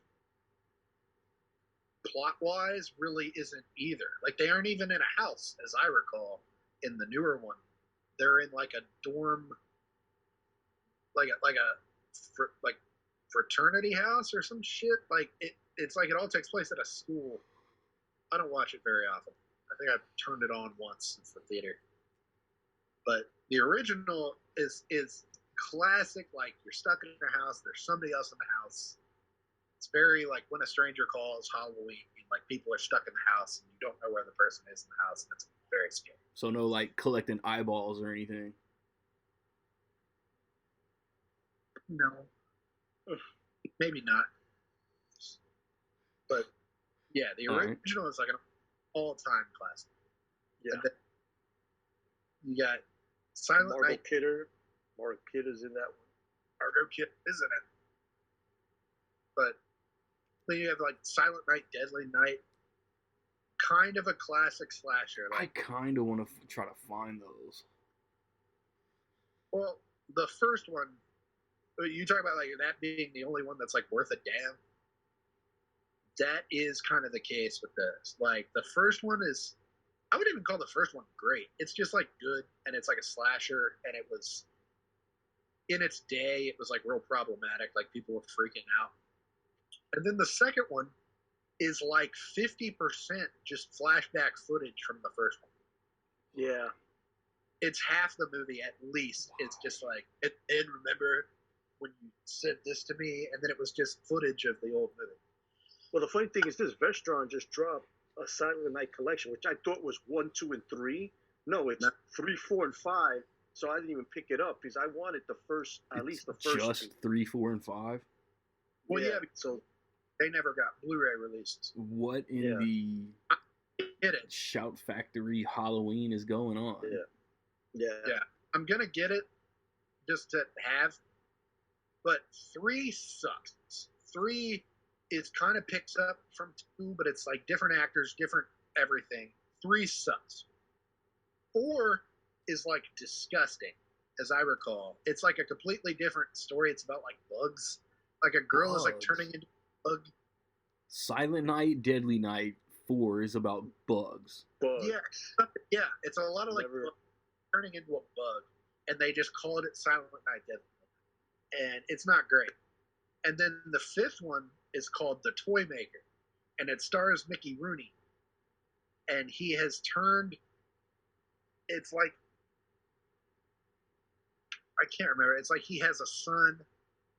Plot-wise, really isn't either. Like they aren't even in a house, as I recall, in the newer one. They're in like a dorm, like fraternity house or some shit. Like it's like it all takes place at a school. I don't watch it very often. I think I've turned it on once since the theater. But the original is classic. Like you're stuck in a house. There's somebody else in the house. It's very like When a Stranger Calls, Halloween. Like people are stuck in the house and you don't know where the person is in the house, and it's very scary. So no like collecting eyeballs or anything. No, maybe not. But yeah, the original is like an all-time classic. Yeah. And then you got Silent Night. Margot Kidder's in that one. Margot Kidder is in it. But then you have like Silent Night, Deadly Night. Kind of a classic slasher. Like, I kind of want to try to find those. Well, the first one, you talk about like that being the only one that's like worth a damn. That is kind of the case with this. Like the first one is, I wouldn't even call the first one great. It's just like good, and it's like a slasher, and it was in its day. It was like real problematic. Like people were freaking out. And then the second one is like 50% just flashback footage from the first one. Yeah. It's half the movie at least. Wow. It's just like, and remember when you said this to me, and then it was just footage of the old movie. Well, the funny thing is this, Vestron just dropped a Silent Night collection, which I thought was 1, 2, and 3. No, it's 3, 4, and 5. So I didn't even pick it up because I wanted the first, at least the first. Just 3, 4, and 5? Well, yeah, so they never got Blu-ray releases. What in the Shout Factory Halloween is going on? Yeah. I'm gonna get it just to have, but 3 sucks. 3 is kind of picks up from 2, but it's like different actors, different everything. 3 sucks. 4 is like disgusting, as I recall. It's like a completely different story. It's about like bugs. Like a girl is like turning into a bug. Silent Night, Deadly Night 4 is about bugs. Yeah. It's a lot of like turning into a bug, and they just called it Silent Night, Deadly Night, and it's not great. And then the 5th one is called The Toy Maker, and it stars Mickey Rooney, and he has turned. It's like I can't remember. It's like he has a son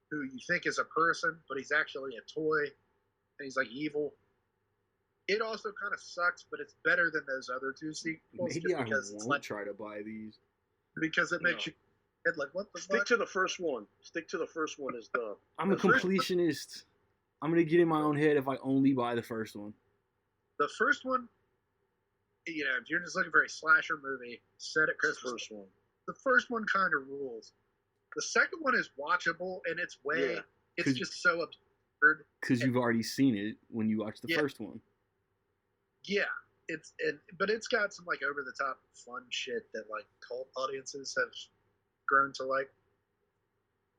who you think is a person, but he's actually a toy, and he's like evil. It also kind of sucks, but it's better than those other 2 sequels. Maybe I won't try to buy these. Because it makes you like, what the fuck? Stick to the first one. Stick to the first one is the... I'm a completionist. I'm going to get in my own head if I only buy the first one. The first one, you know, if you're just looking for a slasher movie set at Christmas, the first one kind of rules. The second one is watchable in its way. Yeah. It's just so absurd. Because you've already seen it when you watched the first one. Yeah. But it's got some like over the top fun shit that like cult audiences have grown to like.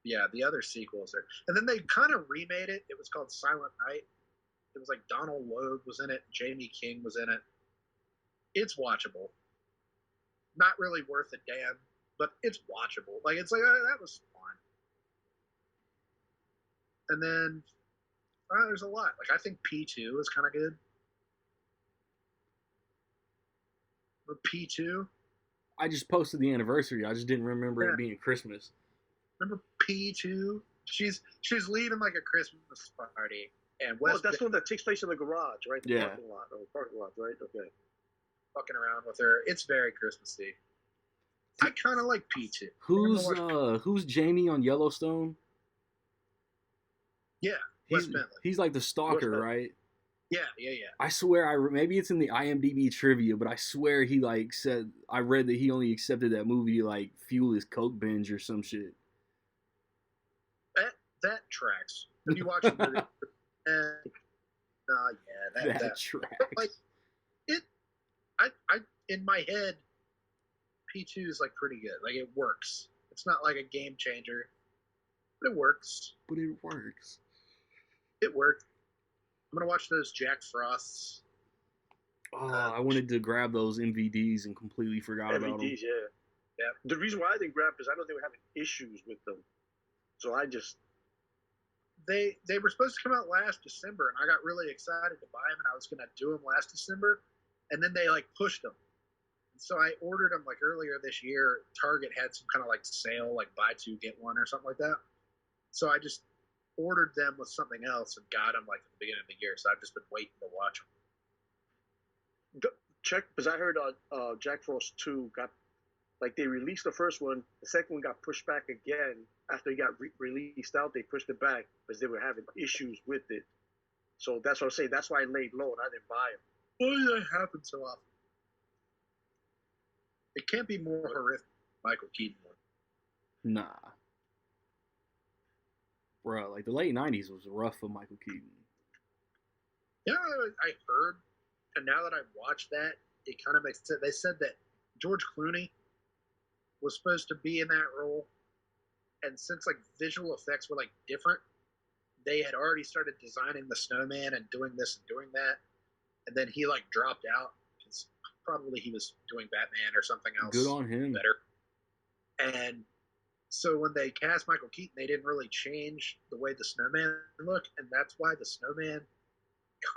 Yeah, the other sequels are. And then they kind of remade it. It was called Silent Night. It was like Donald Logue was in it. Jamie King was in it. It's watchable. Not really worth a damn, but it's watchable. Like, it's like, that was fun. And then, there's a lot. Like, I think P2 is kind of good. Or P2. I just posted the anniversary. I just didn't remember it being Christmas. Remember P2? She's leaving like a Christmas party. And that's the one that takes place in the garage, right? The parking lot, right? Okay. Fucking around with her. It's very Christmassy. I kind of like P2. Who's Jamie on Yellowstone? Yeah, Wes Bentley. He's like the stalker, right? Yeah. I swear, maybe it's in the IMDb trivia, but I swear he like said, I read that he only accepted that movie to like fuel his coke binge or some shit. that tracks. When you watch a movie, that tracks. But like it, I in my head, P2 is like pretty good. Like it works. It's not like a game changer, but it works. It worked. I'm gonna watch those Jack Frosts. Oh, I wanted to grab those MVDs and completely forgot about them. MVDs, yeah. The reason why I didn't grab is I know they were having issues with them, so I just. They were supposed to come out last December, and I got really excited to buy them, and I was gonna do them last December, and then they like pushed them. So I ordered them like earlier this year. Target had some kind of like sale, like buy two get one or something like that. So I just ordered them with something else and got them like at the beginning of the year. So I've just been waiting to watch them. Check, because I heard Jack Frost 2 got, like they released the first one, the second one got pushed back again after it got released out. They pushed it back because they were having issues with it. So that's what I'm saying. That's why I laid low and I didn't buy them. Why that happens so often? It can't be more horrific than Michael Keaton one. Nah. Bro, like the late 90s was rough for Michael Keaton. Yeah, I heard, and now that I've watched that, it kind of makes sense. They said that George Clooney was supposed to be in that role, and since like visual effects were like different, they had already started designing the snowman and doing this and doing that, and then he like dropped out because probably he was doing Batman or something else. Good on him. Better. And so when they cast Michael Keaton, they didn't really change the way the snowman looked, and that's why the snowman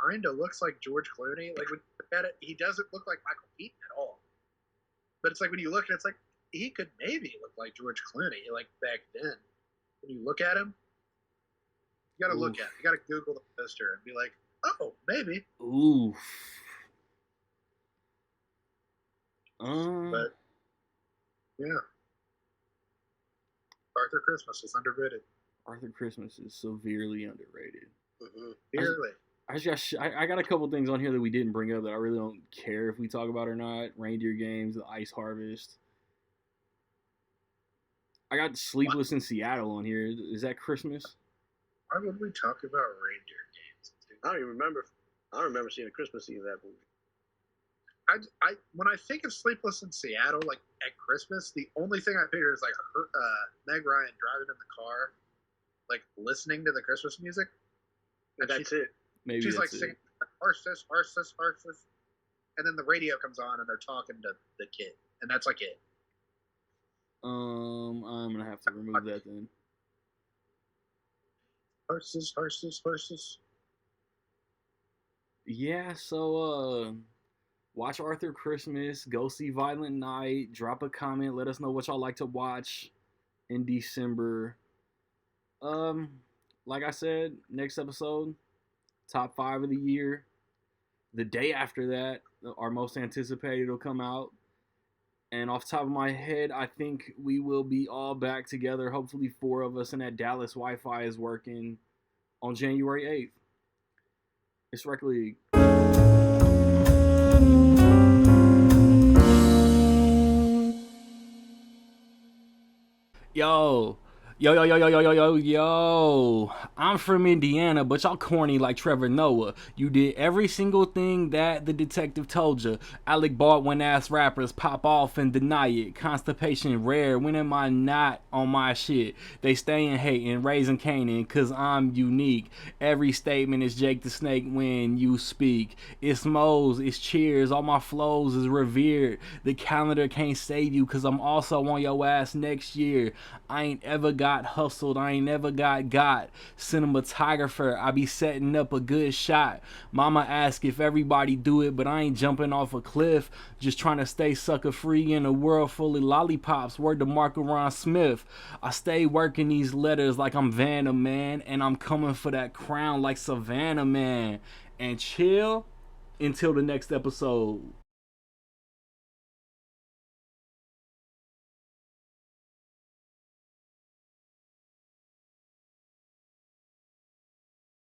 kind of looks like George Clooney. Like when you look at it, he doesn't look like Michael Keaton at all. But it's like when you look at it, it's like he could maybe look like George Clooney, like back then. When you look at him, you gotta look at it. You gotta Google the poster and be like, oh, maybe. Oof. But yeah, Arthur Christmas is underrated. Arthur Christmas is severely underrated. Mm-hmm. Severely. I got a couple things on here that we didn't bring up that I really don't care if we talk about or not. Reindeer Games, The Ice Harvest. I got Sleepless in Seattle on here. Is that Christmas? Why would we talk about Reindeer Games? Dude? I don't even remember. I don't remember seeing a Christmas scene in that movie. I when I think of Sleepless in Seattle, like at Christmas, the only thing I figure is like Meg Ryan driving in the car, like listening to the Christmas music. And that's it. Maybe she's that's like singing "Arsis, Arsis, Arsis," and then the radio comes on and they're talking to the kid, and that's like it. I'm gonna have to remove that then. Arsis, Arsis, Arsis. Yeah, so watch Arthur Christmas, go see Violent Night, drop a comment, let us know what y'all like to watch in December. Like I said, next episode, top 5 of the year. The day after that, our most anticipated will come out. And off the top of my head, I think we will be all back together, hopefully 4 of us, and that Dallas Wi-Fi is working on January 8th. It's Rec League. Yo. I'm from Indiana, but y'all corny like Trevor Noah. You did every single thing that the detective told you. Alec Baldwin ass rappers pop off and deny it. Constipation rare, when am I not on my shit? They stayin' hatin', raising Canaan, cause I'm unique. Every statement is Jake the Snake when you speak. It's Moe's, it's cheers, all my flows is revered. The calendar can't save you, cause I'm also on your ass next year. I ain't ever got hustled, I ain't never got. Cinematographer, I be setting up a good shot. Mama ask if everybody do it, but I ain't jumping off a cliff. Just trying to stay sucker free in a world full of lollipops. Word to Mark Ron Smith. I stay working these letters like I'm Vanna Man, and I'm coming for that crown like Savannah Man. And chill until the next episode.